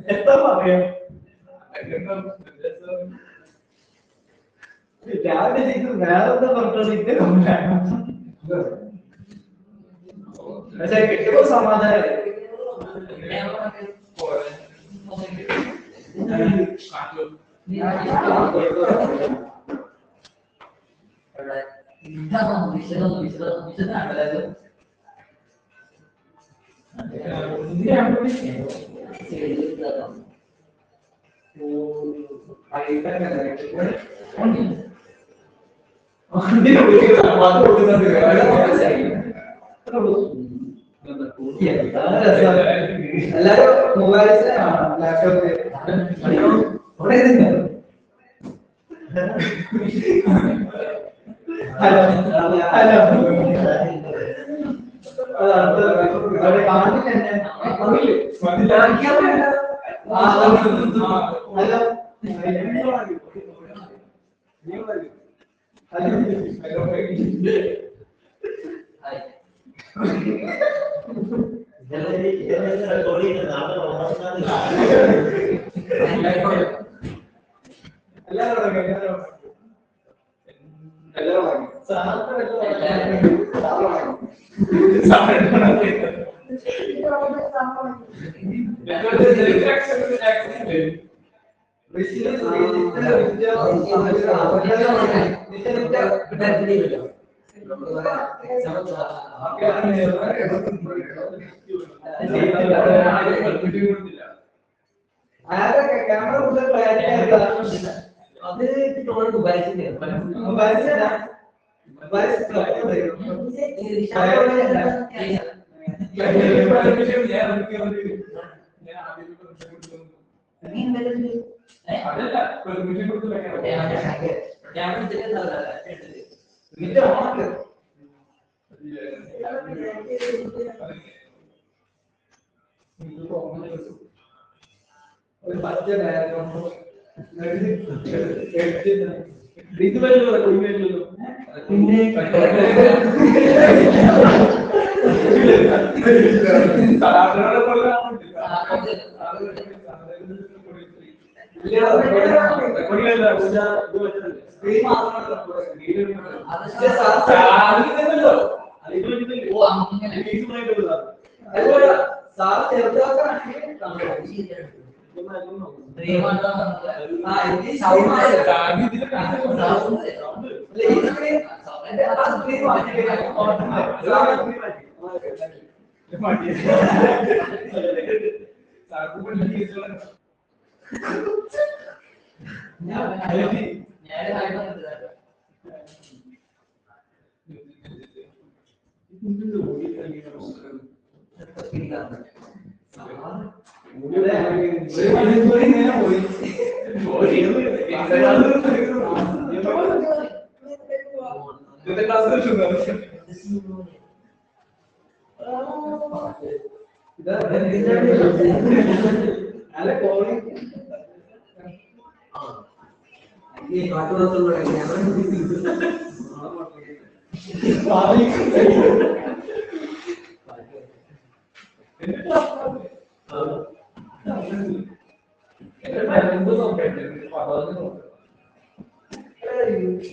എത്ര പറയാം രാവിലെ വേറെന്താ പറഞ്ഞിട്ട് പക്ഷെ കിട്ടുമ്പോ സമാധാനം. എല്ലാരും മൊബൈൽസിലാണ് ലാപ്ടോപ്പ് ഹലോ ഹലോ ഓ അങ്ങനെ അതുപോലെ സാറ് ചെറുതാക്കാണെങ്കിൽ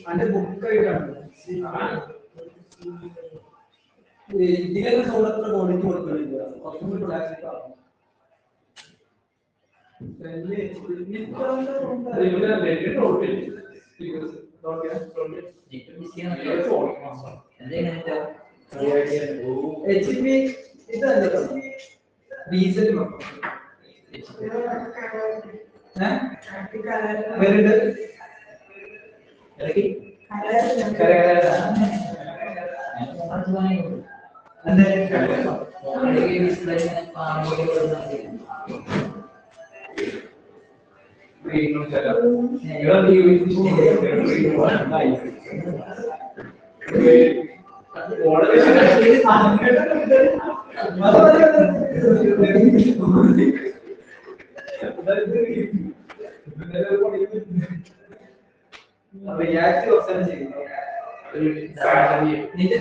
അതിന്റെ ബുക്കായിട്ടാണ് ഇതിലെല്ലാം സൗകര്യത്തിന് ക്വാളിറ്റി കൊടുക്കുന്നില്ല കുറച്ചും കൂടി ഡീസൽ റിയാക്ട് കുറച്ചാണ് ചെയ്യുന്നത് നിന്റെ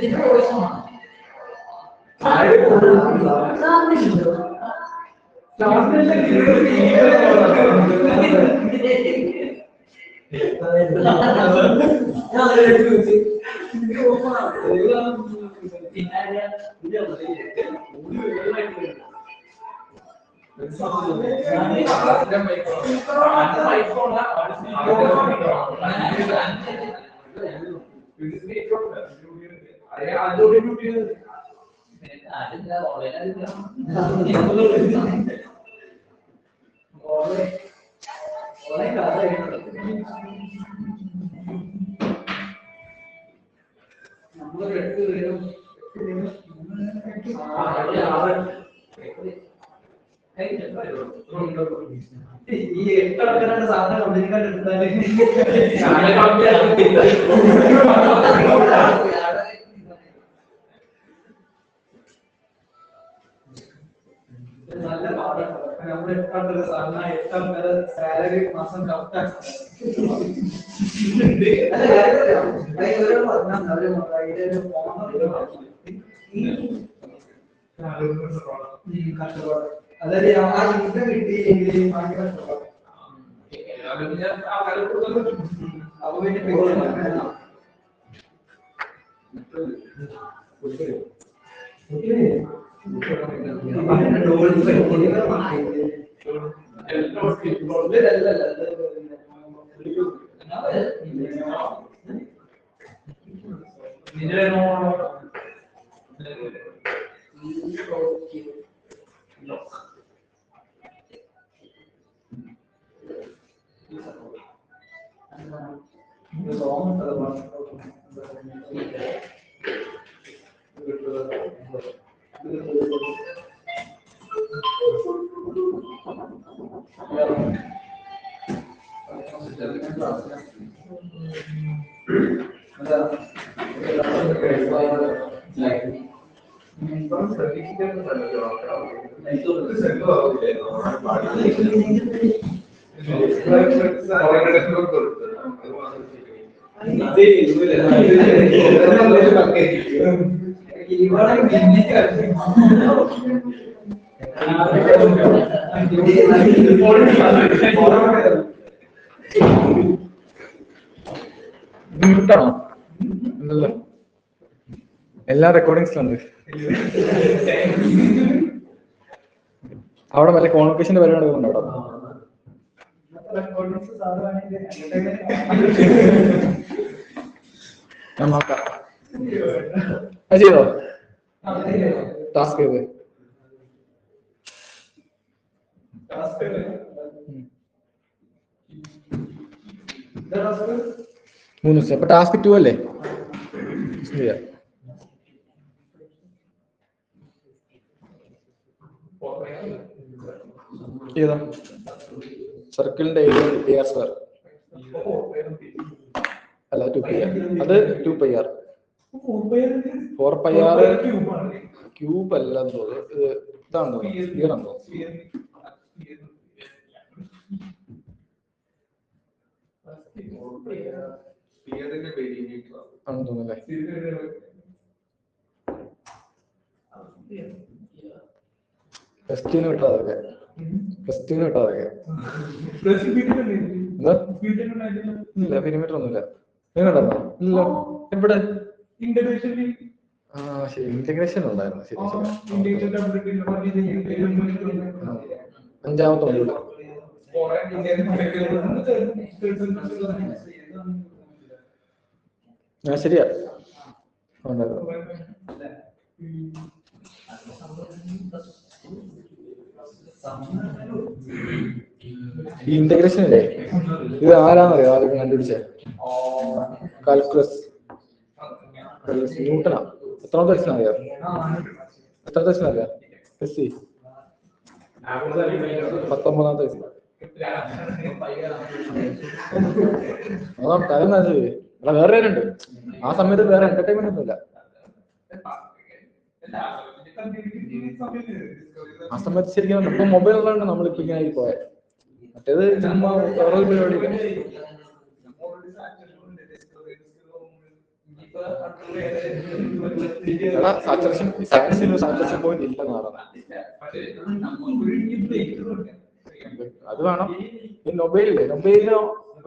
ഈ 8 ആൾക്കാരുടെ സാധനം കമ്പനിക്കാർ എടുത്താല് നല്ല പാടാണ്. നമ്മുടെ 8 ആൾക്കാരുടെ സാധനം 8 ആൾക്കാരുടെ സാലറി മാസം കറക്റ്റ് കഷ്ടപ്പാട്. അതായത് ആ ഇൻകം കിട്ടിയില്ലെങ്കിൽ അപ്പൊ പിന്നെ എല്ലാ റെക്കോർഡിങ്സിലുണ്ട്. അവിടെ വല്ല കോൺവെക്കേഷന്റെ പരിപാടി ഉണ്ടോ അവിടെ? ഞാൻ നോക്കാം. അത് ചെയ്തോ ടാസ്ക് ചെയ്ത്? 3 ദിവസം. അപ്പൊ ടാസ്ക് 2 അല്ലേ? ചെയ്യാം. ഏതാ? സർക്കിളിന്റെ ഏരിയ PR സ്ക്വയർ അല്ല 2πr. അത് 2πr. 4πr ക്യൂബ് അല്ലെന്ന് തോന്നുന്നു. ഇത് ഇതാണെന്ന് തോന്നുന്നു. സ്ഫിയർ ആണെന്ന് തോന്നുന്നു. ആണെന്ന് തോന്നുന്നല്ലേ? ഫെസ്റ്റിന് വിട്ടതൊക്കെ ഇല്ല, പിരിമീറ്റർ ഒന്നുമില്ല. നിങ്ങളുണ്ടോ? ഇല്ല. എവിടെ? ആ ശരി, ഇന്റഗ്രേഷൻ ഉണ്ടായിരുന്നു. ശരി ശരി. 5ാമത്തെ മൊഡ്യൂൾ. ആ ശരിയാ. ഈ ഇന്റഗ്രേഷൻ അല്ലേ, ഇത് ആരാന്നറിയോ ആദ്യം കണ്ടുപിടിച്ചേ? കാൽക്കുലസ് ന്യൂട്ടനാ. എത്രാമത്തെ വയസ്സിനറിയാം? എത്രാമത്തെ വയസ്സിനറിയാം? 19ാമത്തെ വയസ്സിൽ. അതാണ് കാര്യം. ഇവിടെ വേറെ പേരുണ്ട്. ആ സമയത്ത് വേറെ എന്റർടൈൻമെന്റ് ഒന്നുമില്ല. ആ സമയത്ത് ശരിക്കും ഇപ്പൊ മൊബൈൽ ഉള്ളതാണ് നമ്മളിപ്പോ ഇങ്ങനെ ആയി പോയത്. മറ്റേത് ചുമ്മാ വേറെ പരിപാടിയില്ല. സാച്ചുറേഷൻ പോയിന്റ് ഇല്ലെന്നാണ്. അത് വേണം. ഈ നൊബേലില്ലേ, നൊബേലിന്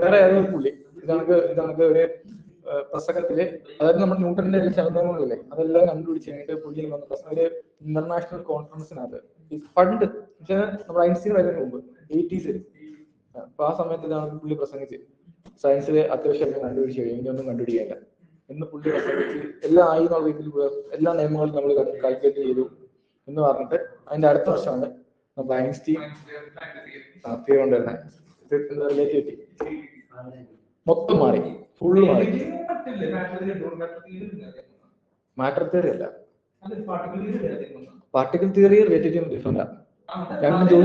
വേറെ ഏതൊരു പുള്ളി ഇതാണ് ഒരു പ്രസംഗത്തില്, അതായത് നമ്മുടെ ന്യൂട്ടന്റെ ശബ്ദങ്ങളില്ലേ അതെല്ലാം കണ്ടുപിടിച്ച് കഴിഞ്ഞിട്ട് പുള്ളി ഒരു ഇന്റർനാഷണൽ കോൺഫറൻസിനകത്ത് പണ്ട്, പക്ഷെ നമ്മുടെ ഐൻസ്റ്റീൻ വരുന്നതിന് മുമ്പ് 80s. അപ്പൊ ആ സമയത്ത് ഇതാണ് പുള്ളി പ്രസംഗിച്ച്, സയൻസിൽ അത്യാവശ്യം കണ്ടുപിടിച്ച് കഴിഞ്ഞു, ഇനിയൊന്നും കണ്ടുപിടിക്കാനില്ല എന്ന് പുള്ളി പ്രസംഗിച്ച് എല്ലാം ആയി എന്നുള്ള രീതിയിൽ എല്ലാ നിയമങ്ങളും നമ്മൾ കാൽക്കുലേറ്റ് ചെയ്തു എന്ന് പറഞ്ഞിട്ട് അതിന്റെ അടുത്ത വർഷമാണ് നമ്മുടെ ഐൻസ്റ്റീൻ തിയറി കൊണ്ടുവരുന്നത്. റിലേറ്റിവിറ്റി മൊത്തം മാറി, ഫുള്ള് മാറി. മാറ്റർ തിയറി അല്ല, പാർട്ടിക്കിൾ തിയറി റിലേറ്റിവിറ്റി ഡിഫറെന്റ്. രണ്ടും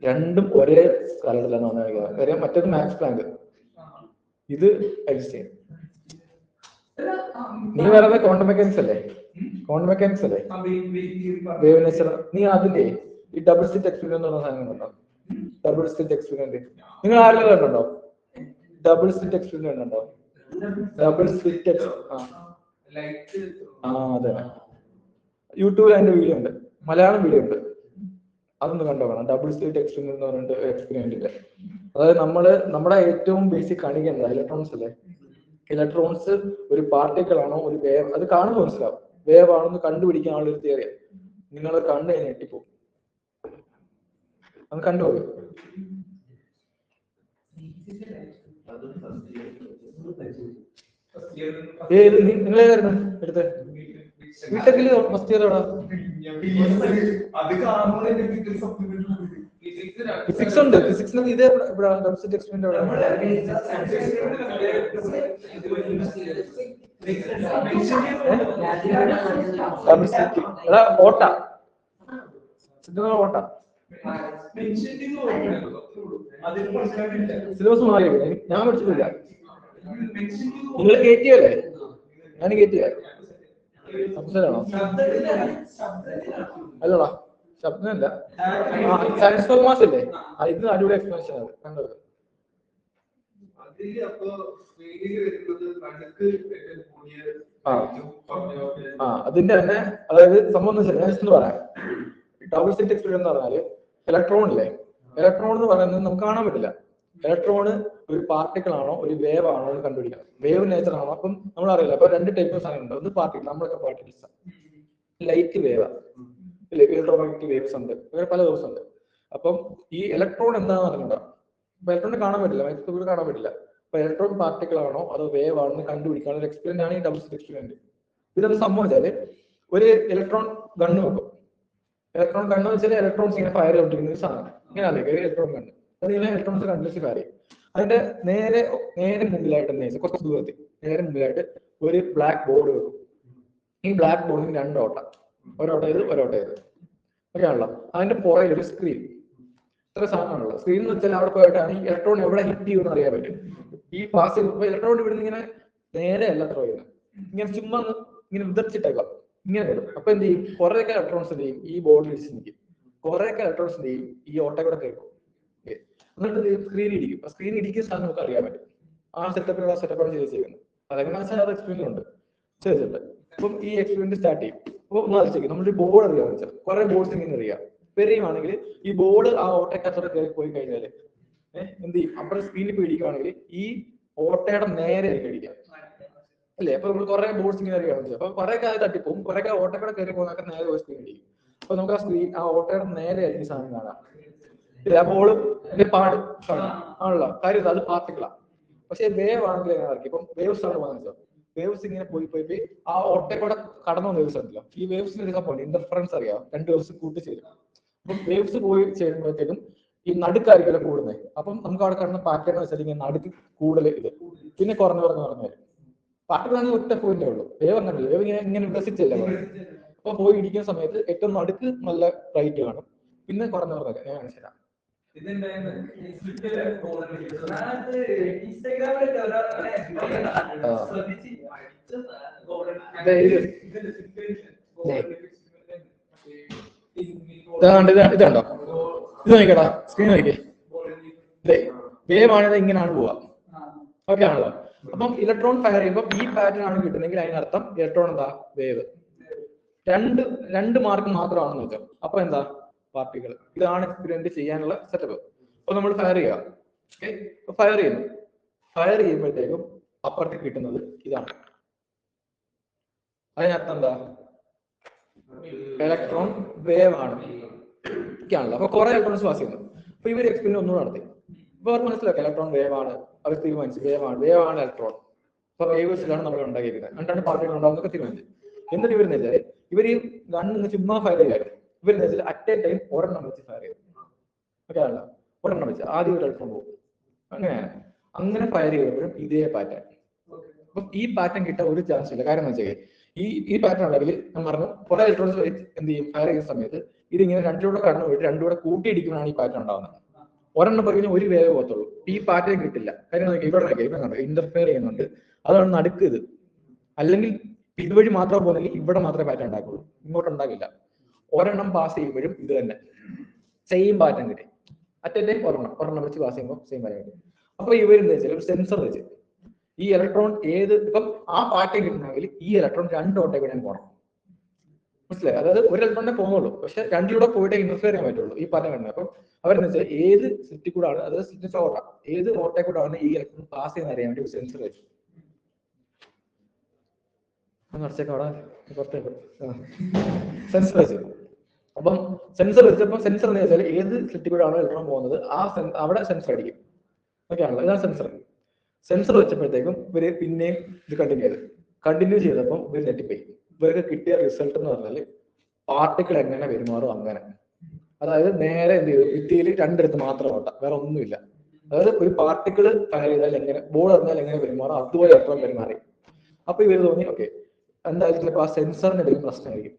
രണ്ടും ഒരേ കാലത്തിലാണ് വന്നിരിക്കുന്നത്. മറ്റേത് മാക്സ് പ്ലാങ്ക്, ഇത് ഐൻസ്റ്റൈൻ. നീ പറയുന്നത് ക്വാണ്ടം മെക്കാനിക്സ് അല്ലേ? ക്വാണ്ടം മെക്കാനിക്സ് അല്ലേ? Wave nature. നീ അതിന്റെ ഈ ഡബിൾ സ്ലിറ്റ് എക്സ്പെരിമെന്റ് എന്ന് പറഞ്ഞ സാധനം കണ്ടോ? ഡബിൾ സ്ലിറ്റ് എക്സ്പെരിമെന്റ് നിങ്ങൾ ആരെങ്കിലും കണ്ടോ? ഡബിൾ സ്ലിറ്റ് എക്സ്പെരിമെന്റ് ഉണ്ടോ? ഡബിൾ സ്ലിറ്റ് അതെ, യൂട്യൂബിൽ അതിന്റെ വീഡിയോ ഉണ്ട്, മലയാളം വീഡിയോ ഉണ്ട്. അതൊന്ന് കണ്ടോക്കണം. ഡബിൾ സ്ലിറ്റ് എക്സ്പെരിമെന്റ് എന്ന് പറഞ്ഞിട്ട് എക്സ്പെരിമെന്റില്, അതായത് നമ്മുടെ ഏറ്റവും ബേസിക് കണിക എന്താ? ഇലക്ട്രോൺസ് അല്ലേ? ഇലക്ട്രോൺസ് ഒരു പാർട്ടിക്കിൾ ആണോ ഒരു വേവ്? അത് കാണുമ്പോൾ മനസ്സിലാവും. വേവ് ആണെന്ന് കണ്ടുപിടിക്കാനുള്ള ഒരു തിയറി. നിങ്ങൾ കണ്ടു കഴിഞ്ഞാൽ ഞെട്ടിപ്പോ. അത് കണ്ടുപോയി. നിങ്ങളേതായിരുന്നു എടുത്ത്? വീട്ടില് ഫസ്റ്റ് ഇയർ എവിടെ? ഫിസിക്സ് ഉണ്ട്. ഫിസിക്സിന് ഇതേ ഇവിടെ ഡബിൾ സ്ലിറ്റ് എക്സ്പെരിമെന്റ് ഓട്ട ഓട്ട സിലബസ് മാറി. ഞാൻ പഠിച്ചിട്ടില്ല. നിങ്ങൾ കയറ്റിയല്ലേ? ഞാൻ കയറ്റിയ സംശയമാണോ? അല്ലടാ, ശബ്ദമല്ല. സയൻസ് കോമേഴ്സ് അല്ലേ? ഇത് അടിപൊളി എക്സ്പ്ലനേഷൻ അത് കണ്ടത്. അതിന്റെ തന്നെ, അതായത് സംഭവം എന്ന് പറയാം. ഡബിൾ സ്ലിറ്റ് എക്സ്പെരിമെന്റ് എന്ന് പറഞ്ഞാല് ഇലക്ട്രോൺ ഇല്ലേ, ഇലക്ട്രോൺ എന്ന് പറയുന്നത് നമുക്ക് കാണാൻ പറ്റില്ല. ഇലക്ട്രോണ് ഒരു പാർട്ടിക്കിൾ ആണോ ഒരു വേവ് ആണോ എന്ന് കണ്ടുപിടിക്കണം. വേവ് നേച്ചർ ആണോ? അപ്പം നമ്മൾ അറിയില്ല. അപ്പൊ രണ്ട് ടൈപ്പ് ഓഫ് സാധനം ഉണ്ട്. ഒന്ന് പാർട്ടിക്കിൾ, നമ്മളൊക്കെ പാർട്ടിക്കിൾസ് ആണ്. ലൈറ്റ് വേവ്, ഇലക്ട്രോമാഗ്നറ്റിക് വേവ്സ് ഉണ്ട്, അങ്ങനെ പല വേവ്സ് ഉണ്ട്. അപ്പം ഈ ഇലക്ട്രോൺ എന്താണെന്ന് അറിഞ്ഞൂടാ. അപ്പൊ ഇലക്ട്രോണിനെ കാണാൻ പറ്റില്ല, മൈക്രോസ്കോപ്പിൽ കാണാൻ പറ്റില്ല. അപ്പൊ ഇലക്ട്രോൺ പാർട്ടിക്കിൾ ആണോ അതോ വേവ് ആണോ എന്ന് കണ്ടുപിടിക്കാനുള്ള ഒരു എക്സ്പെരിമെന്റ് ആണ് ഈ ഡബിൾ സ്ലിറ്റ് എക്സ്പെരിമെന്റ്. ഇതെന്ന് സംഭവിച്ചാല് ഒരു ഇലക്ട്രോൺ ഗണ്ണ് വെക്കും. ഇലക്ട്രോൺ ഗണ്ണ് വെച്ചാൽ ഇലക്ട്രോൺസ് ഇങ്ങനെ ഫയർ ചെയ്തിരിക്കുന്ന ഒരു സാധനം, ഇങ്ങനെ അല്ലേ ഇലക്ട്രോൺ ഗണ്ണ്. അതിങ്ങനെ ഇലക്ട്രോൺസ് കണ്ടിന്യൂസ് ഫയർ ചെയ്യും. അതിന്റെ നേരെ നേരെ മുമ്പിലായിട്ട് കുറച്ച് ദൂരത്തിൽ നേരെ മുമ്പിലായിട്ട് ഒരു ബ്ലാക്ക് ബോർഡ് വെക്കും. ഈ ബ്ലാക്ക് ബോർഡിന് രണ്ട് ഓട്ട, ഒരോട്ട ചെയ്ത് ഒരോട്ട ചെയ്ത് ഒക്കെയാണല്ലോ. അതിന്റെ പുറകിൽ ഒരു സ്ക്രീൻ, ഇത്ര സാധനമാണല്ലോ. സ്ക്രീൻ എന്ന് വെച്ചാൽ അവിടെ പോയിട്ടാണ് ഈ ഇലക്ട്രോൺ എവിടെ ഹിറ്റ് ചെയ്യുമെന്ന് അറിയാൻ പറ്റും. ഈ പാസ് ചെയ്യുമ്പോൾ ഇലക്ട്രോൺ ഇവിടുന്ന് ഇങ്ങനെ നേരെ അല്ല ത്രോ ചെയ്യുന്നത്, ഇങ്ങനെ ചുമ്മാ ഇങ്ങനെ വിതർച്ചിട്ടേക്കാം, ഇങ്ങനെ വരും. അപ്പൊ എന്ത് ചെയ്യും? കുറേയൊക്കെ ഇലക്ട്രോൺസ് എന്ത് ചെയ്യും? ഈ ബോർഡിൽ ഇടിച്ച് നിൽക്കും. കുറേയൊക്കെ ഇലക്ട്രോൺസ് എന്ത് ചെയ്യും? ഈ ഓട്ട കൂടെ കേൾക്കും. എന്നിട്ട് സ്ക്രീൻ ഇടിക്കും. ആ സ്ക്രീൻ ഇടിക്കുന്ന സാധനം നമുക്ക് അറിയാൻ പറ്റും. ആ സെറ്റപ്പാണ് ചെയ്തിരിക്കുന്നത്. അതെങ്ങനെ വെച്ചാൽ അത് എക്സ്പെരിമെന്റ് ഉണ്ട്, ചെയ്തിട്ടുണ്ട്. അപ്പം ഈ എക്സ്പെരിമെന്റ് സ്റ്റാർട്ട് ചെയ്യും. അപ്പോൾ ഒന്ന് ആലോചിക്കും, നമ്മുടെ ബോർഡ് അറിയാമെന്ന് വെച്ചാൽ കുറെ ബോർഡ്സ് ഇങ്ങനെ അറിയാം. പെരിയുവാണെങ്കിൽ ഈ ബോർഡ് ആ ഓട്ടക്കകത്തോടെ കയറി പോയി കഴിഞ്ഞാല് എന്ത് ചെയ്യും? അപ്പുറം സ്ക്രീനിൽ പോയി ഇടിക്കുകയാണെങ്കിൽ ഈ ഓട്ടയുടെ നേരെ ഇടിക്കാം അല്ലേ? അപ്പൊ നമ്മൾ കുറെ ബോർഡ്സ് ഇങ്ങനെ അറിയാമെന്ന് വെച്ചാൽ അപ്പൊ കുറെ കാലം തട്ടിപ്പോവും, കുറെ കാലം ഓട്ടക്കടെ കയറി പോകുന്നൊക്കെ നേരെ പോയി സ്ക്രീൻ ഇടിക്കും. അപ്പൊ നമുക്ക് ആ സ്ക്രീൻ ആ ഓട്ടയുടെ നേരെ ആയിരിക്കും സാധനം കാണാം. ആ ബോള് പാട് ആണല്ലോ, കാര്യം അത് പാർട്ടിക്കിളാണ്. പക്ഷെ വേവ് ആണെങ്കിൽ എങ്ങനെ ഇറക്കി? ഇപ്പം വേവ്സ് ആണ് വന്നത്. വേവ്സ് ഇങ്ങനെ പോയി ആ ഓട്ടക്കൂടെ കടന്നു വേവ്സ് ഉണ്ടല്ലോ, ഈ വേവ്സിന് എടുക്കാൻ പോലെ ഇന്റർഫറൻസ് അറിയാം, രണ്ട് വേവ്സ് കൂട്ടി ചേരും. അപ്പം വേവ്സ് പോയി ചേരുമ്പോഴത്തേക്കും ഈ നടുക്കായിരിക്കും കൂടുന്നത്. അപ്പം നമുക്ക് അവിടെ കാണുന്ന പാറ്റേൺ എന്ന് വെച്ചാൽ ഇങ്ങനെ നടുക്ക് കൂടുതൽ ഇത്, പിന്നെ കുറഞ്ഞു വരും. പാർട്ടിക്കിളാണെങ്കിൽ ഒറ്റ പോയിന്റേ ഉള്ളൂ. വേവ് അങ്ങനെ വേവ് ഇങ്ങനെ വികസിച്ചല്ലേ. അപ്പൊ പോയി ഇടിക്കുന്ന സമയത്ത് ഏറ്റവും നടുക്ക് നല്ല ബ്രൈറ്റ് കാണും, പിന്നെ കുറഞ്ഞവർക്ക് ഞാൻ കാണിച്ചുതരാം. ഇതുണ്ടോ? ഇത് നോക്കിക്കടാ, സ്ക്രീൻ നോക്കിക്കേ. വേവ് ആണിത്, ഇങ്ങനെയാണ് പോവാ. ഓക്കെ ആണല്ലോ. അപ്പം ഇലക്ട്രോൺ ഫയർ ചെയ്യുമ്പോൾ ഈ പാറ്റേൺ ആണ് കിട്ടുന്നെങ്കിൽ അതിനർത്ഥം ഇലക്ട്രോൺ എന്താ? വേവ്. രണ്ട് മാർക്ക് മാത്രമാണെന്ന് വെച്ചാൽ അപ്പൊ എന്താ? പാർട്ടികൾ. ഇതാണ് എക്സ്പെരിമെന്റ് ചെയ്യാനുള്ള സെറ്റപ്പ്. അപ്പൊ നമ്മൾ ഫയർ ചെയ്യുക. ഓക്കെ, ഫയർ ചെയ്യുമ്പോഴത്തേക്കും അപ്പുറത്ത് കിട്ടുന്നത് ഇതാണ്. അതിനർത്ഥം എന്താ? ഇലക്ട്രോൺ വേവ് ആണ് ഒക്കെയാണല്ലോ. അപ്പൊ കുറെ ഇലക്ട്രോൺസ് പാസ് ചെയ്യുന്നു. അപ്പൊ ഇവർ എക്സ്പെരിമെന്റ് ഒന്നും നടത്തി. അപ്പൊ അവർക്ക് മനസ്സിലാക്കാം ഇലക്ട്രോൺ വേവ് ആണ്. അവർ തീരുമാനിച്ചു വേവ് ആണ് ഇലക്ട്രോൺ. അപ്പൊ വേവ്സിലാണ് നമ്മൾ ഉണ്ടാക്കിയിരിക്കുന്നത്. എന്നിട്ടാണ് പാർട്ടികൾ ഉണ്ടാകുന്നതൊക്കെ തീരുമാനിച്ചത്. എന്നിട്ട് ഇവരെന്ന് വെച്ചാൽ ഇവർ ഈ ഗണ്ണ് ചുമ്മാ ഫയർ ചെയ്യായിരുന്നു. ഇവരെന്ന് വെച്ചാൽ അറ്റ് എ ടൈം ഒരെണ്ണം വെച്ച് ഫയർ ചെയ്തു. ഓക്കെ ആണല്ലോ, ഒരെണ്ണം വെച്ച് ആദ്യം ഒരു ഇലക്ട്രോൺ പോകും. അങ്ങനെ ഫയർ ചെയ്തപ്പോഴും ഇതേ പാറ്റേൺ. അപ്പം ഈ പാറ്റേൺ കിട്ടാൻ ഒരു ചാൻസ് ഇല്ല. കാര്യം എന്ന് വെച്ചാൽ ഈ പാറ്റേൺ ഉണ്ടെങ്കിൽ ഞാൻ പറഞ്ഞു കുറെ ഇലക്ട്രോൺസ് എന്ത് ചെയ്യും? ഫയർ ചെയ്യുന്ന സമയത്ത് ഇതിങ്ങനെ രണ്ടിലൂടെ കടന്നു പോയിട്ട് രണ്ടുകൂടെ കൂട്ടിയിടിക്കുമ്പോഴാണ് ഈ പാറ്റേൺ ഉണ്ടാകുന്നത്. ഒരെണ്ണം പറഞ്ഞാൽ ഒരു വേവ് പോകത്തുള്ളൂ. ഈ പാറ്റേൺ കിട്ടില്ല. കാര്യം ഇവിടെ ഇന്റർഫെയർ ചെയ്യുന്നുണ്ട്, അതാണ് നടുക്ക് ഇത്. അല്ലെങ്കിൽ ഇതുവഴി മാത്രം പോകുന്നെങ്കിൽ ഇവിടെ മാത്രമേ പാറ്റേൺ ഉണ്ടാക്കുള്ളൂ, ഇങ്ങോട്ട് ഉണ്ടാകില്ല. ഒരെണ്ണം പാസ് ചെയ്യുമ്പോഴും ഇത് തന്നെ സെയിം പാറ്റേൺ കിട്ടി. അറ്റ് എ ടൈം ഒരെണ്ണം വെച്ച് പാസ് ചെയ്യുമ്പോൾ സെയിം പാറ്റേൺ കിട്ടി. അപ്പൊ ഇവരെന്താ വെച്ചാൽ ഒരു സെൻസർ വെച്ച് ഈ ഇലക്ട്രോൺ ഇപ്പം ആ പാറ്റേൺ കിട്ടണമെങ്കിൽ ഈ ഇലക്ട്രോൺ രണ്ട് ഓട്ടേ കൂടെ പോകണം. മനസ്സിലായി? അതായത് ഒരു ഇലക്ട്രോണിനെ പോകുന്നുള്ളൂ, പക്ഷെ രണ്ടിലൂടെ പോയിട്ട് ഇന്റർഫിയർ ചെയ്യാൻ പറ്റുള്ളൂ ഈ പാറ്റേൺ കിട്ടുന്നത്. അപ്പം അവരെന്ന് വെച്ചാൽ ഏത് സ്ലിറ്റിൽ കൂടാണ്, അതായത് സ്ലിറ്റ് ഓട്ട ഏത് ഓട്ടേ കൂടാണ് ഈ ഇലക്ട്രോൺ പാസ് ചെയ്യുന്ന അറിയാൻ വേണ്ടി ഒരു സെൻസർ വെച്ചു. സെൻസർ വെച്ചു. അപ്പം സെൻസർ വെച്ചപ്പോൾ സെൻസർ എന്ന് വെച്ചാൽ ഏത് സ്ലിറ്റിൽ കൂടാണോ ഇലക്ട്രോൺ പോകുന്നത് അവിടെ സെൻസർ അടിക്കും. ഓക്കെ ആണല്ലോ, ഇതാണ് സെൻസർ. സെൻസർ വെച്ചപ്പോഴത്തേക്കും ഇവര് പിന്നെയും ഇത് കണ്ടിന്യൂ ചെയ്തപ്പോൾ ഇവർ നെറ്റിപ്പോയി. ഇവർക്ക് കിട്ടിയ റിസൾട്ട് എന്ന് പറഞ്ഞാൽ പാർട്ടിക്കിൾ എങ്ങനെ പെരുമാറും അങ്ങനെ. അതായത് നേരെ എന്ത് ചെയ്തു? ഭിത്തിയിൽ രണ്ടിടത്ത് മാത്രം ഓട്ട, വേറെ ഒന്നുമില്ല. അതായത് ഒരു പാർട്ടിക്കിൾ ഫയർ ചെയ്താൽ എങ്ങനെ, ബോൾ എറിഞ്ഞാൽ എങ്ങനെ പെരുമാറും അതുപോലെ ഇലക്ട്രോൺ പെരുമാറി. അപ്പൊ ഇവർ തോന്നി ഓക്കെ എന്തായാലും ചിലപ്പോൾ ആ സെൻസറിന് എന്തെങ്കിലും പ്രശ്നമായിരിക്കും.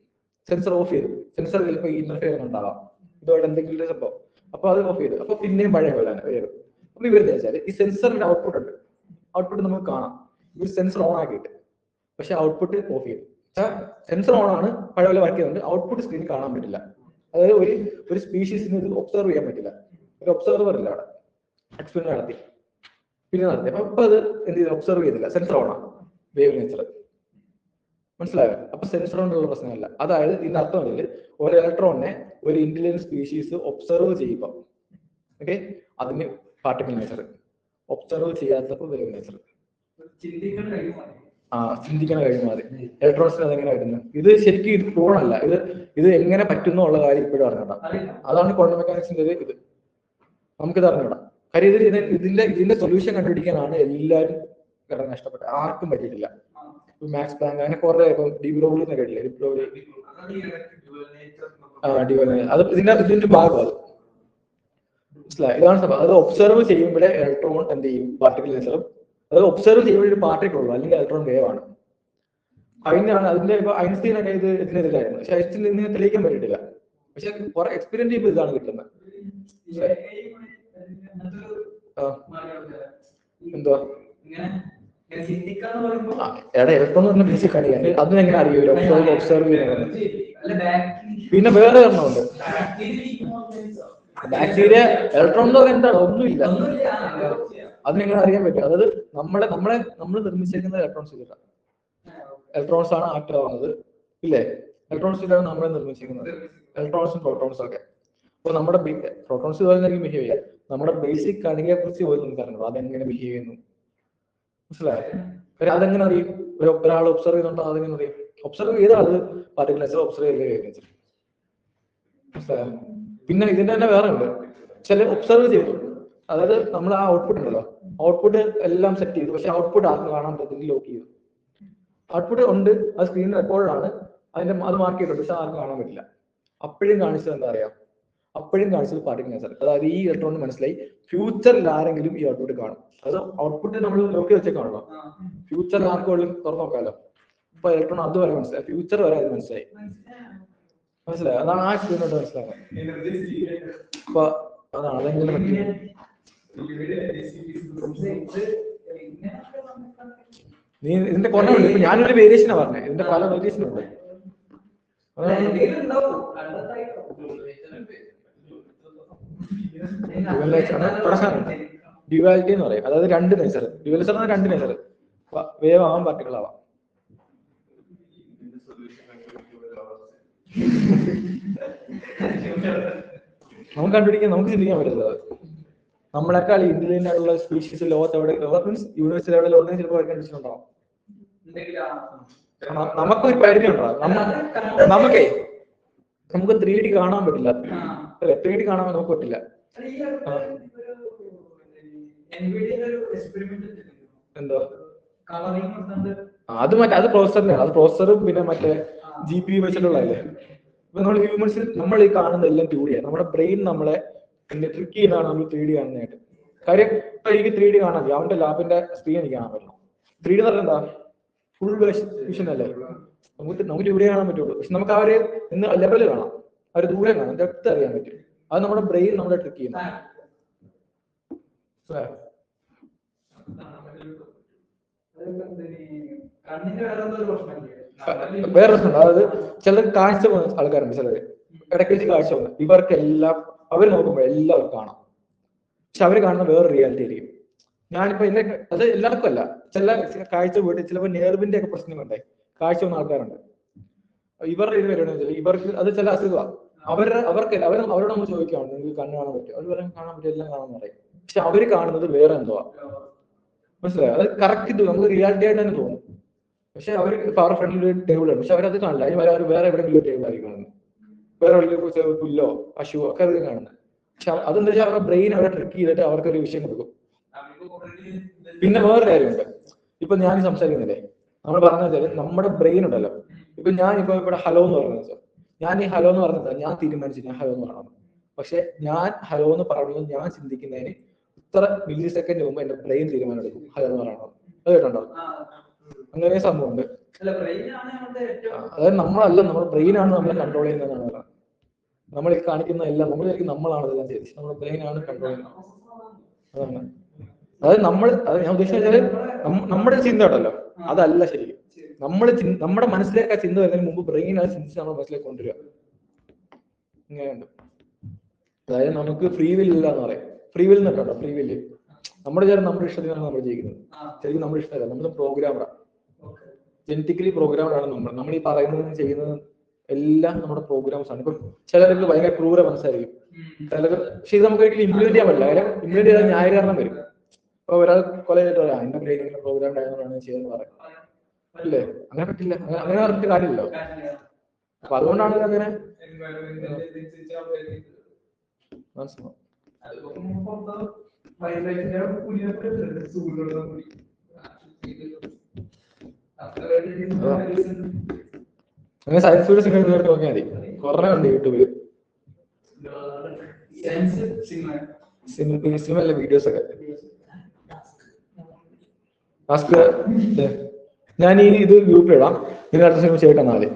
സെൻസർ ഓഫ് ചെയ്തു. സെൻസർ ചിലപ്പോൾ ഇന്റർഫിയർ ഉണ്ടാവാം ഇതോടെ എന്തെങ്കിലും സംഭവം. അപ്പൊ അത് ഓഫ് ചെയ്തു. അപ്പൊ പിന്നെയും പഴയ പോലെ തന്നെ വരും. അപ്പൊ ഇവരെന്ന് വെച്ചാൽ ഈ സെൻസറിന്റെ ഔട്ട്പുട്ട് ഉണ്ട്, ഔട്ട്പുട്ട് നമുക്ക് കാണാം. ഇവർ സെൻസർ ഓൺ ആക്കിയിട്ട് പക്ഷെ ഔട്ട്പുട്ട് ഓഫ് ചെയ്തു. സെൻസർ ഓൺ ആണ്, പഴയ പോലെ വർക്ക് ചെയ്യുന്നുണ്ട്, ഔട്ട്പുട്ട് സ്ക്രീനിൽ കാണാൻ പറ്റില്ല. അതായത് ഒരു സ്പീഷീസിന് ഇത് ഒബ്സർവ് ചെയ്യാൻ പറ്റില്ല. ഒരു ഒബ്സർവർ ഇല്ല അവിടെ. എക്സ്പെരിമെന്റ് നടത്തി അപ്പൊ അത് എന്ത് ചെയ്തു? ഒബ്സർവ് ചെയ്തില്ല. സെൻസർ ഓൺ ആണ്, വേവ് നേച്ചർ. മനസ്സിലായോ? അപ്പൊ സെൻസർ കൊണ്ടുള്ള പ്രശ്നമല്ല. അതായത് ഇതിന്റെ അർത്ഥമെങ്കിൽ ഒരു ഇലക്ട്രോണിനെ ഒരു ഇന്റലിജന്റ് സ്പീഷീസ് ഒബ്സർവ് ചെയ്യുമ്പോൾ ഓക്കെ അതിന് പാർട്ടിക്കൽ നേച്ചർ. ഒബ്സർവ് ചെയ്യാത്തപ്പോൾ വേവ് നേച്ചർ. ചിന്തിക്കേണ്ട കഴിവ് ചിന്തിക്കുന്ന കഴിവ് മാറി. ഇലക്ട്രോൺസിന് അതെങ്ങനെ വരുന്നത്? ഇത് ശരിക്കും ഇത് പ്രൂവണല്ല. ഇത് എങ്ങനെ പറ്റുന്നു ഉള്ള കാര്യം ഇപ്പോഴും അറിഞ്ഞിടാം. അതാണ് ക്വാണ്ടം മെക്കാനിക്സിന്റെ ഇത്. നമുക്കിത് അറിഞ്ഞിടാം. കാര്യം ഇതിന്റെ സൊല്യൂഷൻ കണ്ടുപിടിക്കാനാണ് എല്ലാവരും കിടന്ന് കഷ്ടപ്പെട്ടത്. ആർക്കും പറ്റിയിട്ടില്ല. മാക്സ് പ്ലാങ്ക് അങ്ങനെ കുറെ ഡി ബ്രോഗ്ലി കേട്ടില്ലേ? അത് ഇതിന്റെ ഭാഗം. അത് മനസ്സിലായി? ഇതാണ് സംഭവം. അത് ഒബ്സർവ് ചെയ്യുമ്പോഴേ ഇലക്ട്രോൺ എന്ത് ചെയ്യും? പാർട്ടിക്കൽ നേച്ചറും. അത് ഒബ്സർവ് ചെയ്യുമ്പോൾ ഒരു പാർട്ടിക്കൽ ഉള്ളൂ, അല്ലെങ്കിൽ ഇലക്ട്രോൺ വേവ് ആണ്. അതിനാണ് അതിന്റെ ഇപ്പൊ ഐൻസ്റ്റീനൊക്കെ ഇതിനെതിരായിരുന്നു. പക്ഷെ ഐൻസ്റ്റീൻ ഇതിനെ തെളിയിക്കാൻ പറ്റിയിട്ടില്ല. പക്ഷെ കുറെ എക്സ്പീരിയൻസ് ചെയ്യുമ്പോൾ ഇതാണ് കിട്ടുന്നത്. എന്തുവാ ഇലക്ട്രോൺ എന്ന് പറഞ്ഞ ബേസിക് അറിയാൻ അതിനെങ്ങനെ അറിയൂല? ഒബ്സർവ് ചെയ്യുന്നത്. പിന്നെ വേറെ ഒരെണ്ണമുണ്ട്, ബാക്ടീരിയ. ഇലക്ട്രോൺ എന്ന് പറയുന്നത് എന്താണ്? ഒന്നുമില്ല. അതിനെങ്ങനെ അറിയാൻ പറ്റും? അതായത് നമ്മൾ നിർമ്മിച്ചിരിക്കുന്ന ഇലക്ട്രോൺസ് ഇതാണ്. ഇലക്ട്രോൺസ് ആണ് ആക്ട് ആവുന്നത്, ഇല്ലേ? ഇലക്ട്രോൺസ് ഇതാണ് നമ്മളെ നിർമ്മിച്ചിരിക്കുന്നത്. ഇലക്ട്രോൺസും പ്രോട്ടോൺസും ഒക്കെ. അപ്പൊ നമ്മുടെ പ്രോട്ടോൺസ് ഇതുപോലെ ബിഹേവ് ചെയ്യാം. നമ്മുടെ ബേസിക് കണികയെ കുറിച്ച് പോലും നമുക്ക് അറിയണം അതെങ്ങനെ ബിഹേവ് ചെയ്യുന്നു. മനസ്സിലായോ? അതെങ്ങനെ അറിയും? ഒരാൾ ഒബ്സർവ് ചെയ്യുന്നുണ്ടോ? അതെങ്ങനെ അറിയും? ഒബ്സർവ് ചെയ്താൽ അത് പാർട്ടിക്കൽ നേച്ചർ, ഒബ്സർവ് ചെയ്തേ. മനസ്സിലായോ? പിന്നെ ഇതിന്റെ തന്നെ വേറെ ഉണ്ട്. ചില ഒബ്സർവ് ചെയ്തു, അതായത് നമ്മൾ ആ ഔട്ട്പുട്ട് ഉണ്ടല്ലോ, ഔട്ട്പുട്ട് എല്ലാം സെറ്റ് ചെയ്തു, പക്ഷെ ഔട്ട്പുട്ട് ആർക്കും കാണാൻ പറ്റുന്നില്ല. ലോക്ക് ചെയ്തു. ഔട്ട്പുട്ട് ഉണ്ട്, അത് സ്ക്രീനിൽ റെക്കോർഡാണ്, അത് മാർക്ക് ചെയ്തിട്ടുണ്ട്, പക്ഷെ ആർക്കും കാണാൻ പറ്റില്ല. അപ്പോഴും കാണിച്ചത് എന്താ അറിയാം? അപ്പോഴും കാണിച്ചത് പാർട്ടിക്കൽ നേച്ചർ. അതായത് ഈ ഇലക്ട്രോണിന് മനസ്സിലായി ഫ്യൂച്ചറിൽ ആരെങ്കിലും ഈ ഔട്ട്പുട്ട് കാണും. അത് ഔട്ട്പുട്ട് നമ്മൾ ലോക്ക് വെച്ചേക്കാണല്ലോ, ഫ്യൂച്ചറിൽ ആർക്കും തുറന്നു നോക്കാമല്ലോ. അപ്പൊ ഇലക്ട്രോൺ അതുവരെ മനസ്സിലായി, ഫ്യൂച്ചർ വരെ അത് മനസ്സിലായി. മനസ്സിലായി? അതാണ് ആ സ്ക്രീനോട്ട് മനസ്സിലാവുന്നത്. അപ്പൊ അതാണ് അതെങ്ങനെ പറ്റി. നീ ഇതിന്റെ കൊല്ലം ഉണ്ട്. ഇപ്പൊ ഞാനൊരു വേരിയേഷനാ പറഞ്ഞത്, ഇതിന്റെ പല വേരിയേഷൻ ഉണ്ട്. ഡ്യുവാലിറ്റി എന്ന് പറയും. അതായത് രണ്ട് നേച്ചർ. ഡ്യുവലിസം ആണ് രണ്ട് നേച്ചർ. വേവ് ആവാം, പാർട്ടിക്കിൾ ആവാം. നമുക്ക് കണ്ടുപിടിക്കാൻ, നമുക്ക് ചിന്തിക്കാൻ പറ്റുന്നത് നമ്മളെക്കാൾ ഇന്ത്യൻ ആയിട്ടുള്ള സ്പീഷീസ് ലോകത്ത് എവിടെ, മീൻസ് യൂണിവേഴ്സിൽ എവിടെ ഉണ്ടെങ്കിൽ ചിലപ്പോൾ കണ്ടുപിടിച്ചിട്ടുണ്ടാവും. നമുക്കൊരു പരിധി ഉണ്ടാവും. നമുക്ക് 3D കാണാൻ പറ്റില്ല, അല്ലെ? 3D കാണാൻ നമുക്ക് പറ്റില്ല. എന്തോ അത് പ്രോസസറിനാണ്. അത് പ്രോസസറും പിന്നെ മറ്റേ GPU വെച്ചിട്ടുള്ളതല്ലേ. ഇപ്പൊ നമ്മൾ ഹ്യൂമൻസിൽ നമ്മൾ ഈ കാണുന്ന എല്ലാം 2D ആണ്. നമ്മുടെ ബ്രെയിൻ നമ്മളെ ട്രിക്ക് ചെയ്യുന്നതാണ് നമ്മൾ 3D കാണുന്നതായിട്ട്. കാര്യം ഇപ്പൊ എനിക്ക് 3D കാണാൻ പറ്റും, അവന്റെ ലാബിന്റെ സ്ക്രീൻ എനിക്ക് കാണാൻ പറ്റും. 3D എന്ന് പറഞ്ഞാൽ എന്താ? ഫുൾ വിഷൻ അല്ലേ? നമുക്ക് 2D കാണാൻ പറ്റുള്ളൂ. പക്ഷെ നമുക്ക് ആ ഒരു ലെവല് കാണാം, ആ ഒരു ദൂരം കാണാം, ഡെപ്ത് അറിയാൻ പറ്റും. അത് നമ്മുടെ ബ്രെയിൻ നമ്മളെ ട്രിക്ക് ചെയ്യുന്നു. വേറെ പ്രശ്നമുണ്ട്. അതായത് ചിലർ കാഴ്ച പോകുന്ന ആൾക്കാരുണ്ട്, ചിലര് ഇടയ്ക്ക് വെച്ച് കാഴ്ച പോകുന്നത്. ഇവർക്കെല്ലാം അവർ നോക്കുമ്പോൾ എല്ലാവർക്കും കാണാം, പക്ഷെ അവർ കാണുന്ന വേറെ റിയാലിറ്റി ആയിരിക്കും. ഞാനിപ്പോ അത് എല്ലാവർക്കും അല്ല, ചില കാഴ്ച പോയിട്ട് ചിലപ്പോൾ നെർവിന്റെ ഒക്കെ പ്രശ്നങ്ങളുണ്ടായി കാഴ്ച പോകുന്ന ആൾക്കാരുണ്ട്. ഇവരുടെ ഇത് വരുന്നത് ഇവർക്ക് അത് ചില അസുഖമാണ്. അവരോട് നമ്മൾ ചോദിക്കുകയാണ്, നിങ്ങൾക്ക് കണ്ണ് കാണാൻ പറ്റും? അവർ പറയാൻ കാണാൻ പറ്റും, എല്ലാം കാണാൻ പറയും. പക്ഷെ അവര് കാണുന്നത് വേറെ എന്തോ. മനസ്സിലായോ? അത് കറക്റ്റ് നമുക്ക് റിയാലിറ്റി ആയിട്ട് തന്നെ തോന്നും. പക്ഷെ അവർ ഇപ്പൊ അവരുടെ ഫ്രണ്ടിൽ ഒരു ടേബിൾ ഉണ്ട്, പക്ഷെ അവരത് കാണില്ല. അതിന് വേറെ എവിടെയെങ്കിലും ടേബിൾ ആയിരിക്കും കാണുന്നത്, വേറെ എവിടെയെങ്കിലും പുല്ലോ പശുവോ ഒക്കെ അത് കാണുന്നത്. പക്ഷെ അതെന്താ വെച്ചാൽ അവരുടെ ബ്രെയിൻ അവരെ ട്രിക്ക് ചെയ്തിട്ട് അവർക്കൊരു വിഷയം കൊടുക്കും. പിന്നെ വേറെ കാര്യമുണ്ട്. ഇപ്പൊ ഞാൻ സംസാരിക്കുന്നില്ലേ, നമ്മൾ പറഞ്ഞു വെച്ചാൽ നമ്മുടെ ബ്രെയിൻ ഉണ്ടല്ലോ. ഇപ്പൊ ഞാൻ ഇപ്പൊ ഇവിടെ ഹലോ എന്ന് പറഞ്ഞു വെച്ചാൽ, ഞാൻ ഈ ഹലോ എന്ന് പറഞ്ഞത് ഞാൻ തീരുമാനിച്ചു ഞാൻ ഹലോ എന്ന് പറയണം. പക്ഷെ ഞാൻ ഹലോ എന്ന് പറയുന്നത് ഞാൻ ചിന്തിക്കുന്നതിന് ഇത്ര മില്ലി സെക്കൻഡ് മുമ്പ് എന്റെ ബ്രെയിൻ തീരുമാനം എടുക്കും ഹലോ എന്ന് പറയണം. അത് കേട്ടോ? അങ്ങനെ സംഭവമുണ്ട്. അതായത് നമ്മളല്ല, നമ്മുടെ ബ്രെയിനാണ് നമ്മളെ കൺട്രോൾ ചെയ്യുന്നതെന്നാണ് പറയുന്നത്. നമ്മൾ ഈ കാണിക്കുന്ന എല്ലാം നമ്മളാണ് ഇതെല്ലാം ചെയ്തത്, നമ്മുടെ ബ്രെയിനാണ് കൺട്രോൾ ചെയ്യുന്നത്. അതാണ്. അതായത് ഞാൻ ഉദ്ദേശിച്ചാല് നമ്മുടെ ചിന്ത ഉണ്ടല്ലോ, അതല്ല ശരിക്കും. നമ്മുടെ മനസ്സിലേക്ക് ആ ചിന്ത വരുന്നതിന് മുമ്പ് ബ്രെയിൻ അത് ചിന്തിച്ച് നമ്മുടെ മനസ്സിലേക്ക് കൊണ്ടുവരിക. ഇങ്ങനെയുണ്ട്. അതായത് നമുക്ക് ഫ്രീ വിൽ ഇല്ല എന്ന് പറയും. ഫ്രീ വിൽ എന്നിട്ടോ? ഫ്രീ വില്ല് നമ്മുടെ ഇഷ്ടത്തിനാണ് നമ്മൾ ജീവിക്കുന്നത്. ശരിക്കും നമ്മുടെ ഇഷ്ടമല്ല, നമ്മൾ പ്രോഗ്രാമറാണ്, ജനറ്റിക്കലി പ്രോഗ്രാമറാണ് നമ്മൾ ഈ പറയുന്നതും ചെയ്യുന്നതും എല്ലാം നമ്മുടെ പ്രോഗ്രാംസ് ആണ്. ഇപ്പൊ ചിലർക്ക് ഭയങ്കര ക്രൂര മനസ്സായിരിക്കും, പക്ഷെ ഇത് നമുക്ക് ഒരിക്കലും ഇംപ്ലിമെന്റ് ചെയ്യാൻ പറ്റില്ല. കാര്യം ഇംപ്ലിമെന്റ് ചെയ്താൽ ന്യായീകരണം വരും. അപ്പൊ ഒരാൾ കൊല ചെയ്തിട്ട് പറയാം ഇന്ന ഗ്രേഡിങ്ങിന്റെ പ്രോഗ്രാം ഡയഗ്രാമാണ് ചെയ്യുന്നത് പറയാം അല്ലേ? അങ്ങനെ പറ്റില്ല. അങ്ങനെ പറഞ്ഞിട്ട് കാര്യമില്ലല്ലോ. അപ്പൊ അതുകൊണ്ടാണ് അങ്ങനെ അങ്ങനെ സയൻസ് വീഡിയോസ് ഒക്കെ നേരിട്ട് നോക്കിയാൽ മതി. കുറേ ഉണ്ട് യൂട്യൂബിൽ സിനിമ വീഡിയോസ് ഒക്കെ. ഞാൻ ഈ ഇത് ഗ്രൂപ്പിൽ ഇടാം. ഇതിന് അടുത്ത സിനിമ ചെയ്തിട്ട് തന്നാൽ മതി.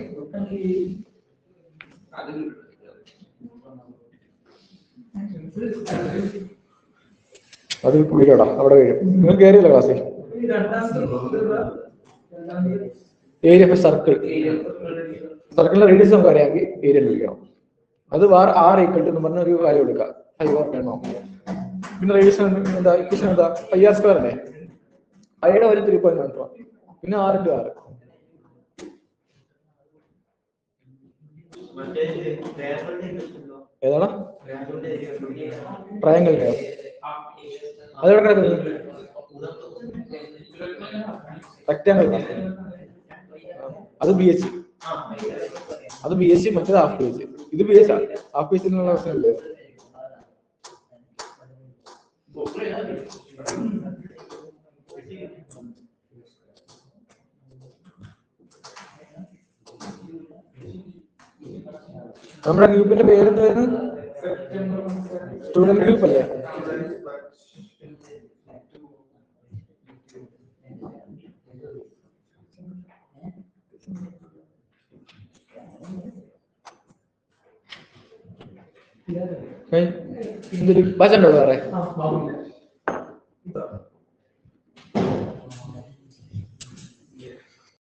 അത് വീഡിയോ ഇടാം. അവിടെ വീഴും. നിങ്ങൾ കയറിയല്ലോ ക്ലാസ്സിൽ. ഏരിയ സർക്കിൾ സർക്കിളിന്റെ റേഡിയസ് നമുക്ക് അറിയാമെങ്കിൽ ഏരിയ വിളിക്കണം. അത് R = എന്ന് പറഞ്ഞ ഒരു കാര്യം എടുക്കുക. വേണോ? പിന്നെ റേഡിയസ് എന്താ ഇക്വേഷൻ എന്താ? πr² അല്ലേ? അയുടെ ഒരു 3.14 പിന്നെ R × R. ഏതാണ് ട്രയാങ്കിൾ? അതെവിടെ കിടക്കുന്നത്? റെക്ടാങ്കിൾ. അത് BH. അത് BH, മറ്റേത് ഹാഫ് BH. ഇത് BH ആണ്. ഹാഫ് BH എന്നുള്ള പ്രശ്നമില്ല. നമ്മുടെ ഗ്രൂപ്പിന്റെ പേരെന്തായിരുന്നു? സ്റ്റുഡന്റ് ഗ്രൂപ്പ് അല്ലേ? എന്തൊരു ബജറ്റ് ഉണ്ടോ വേറെ?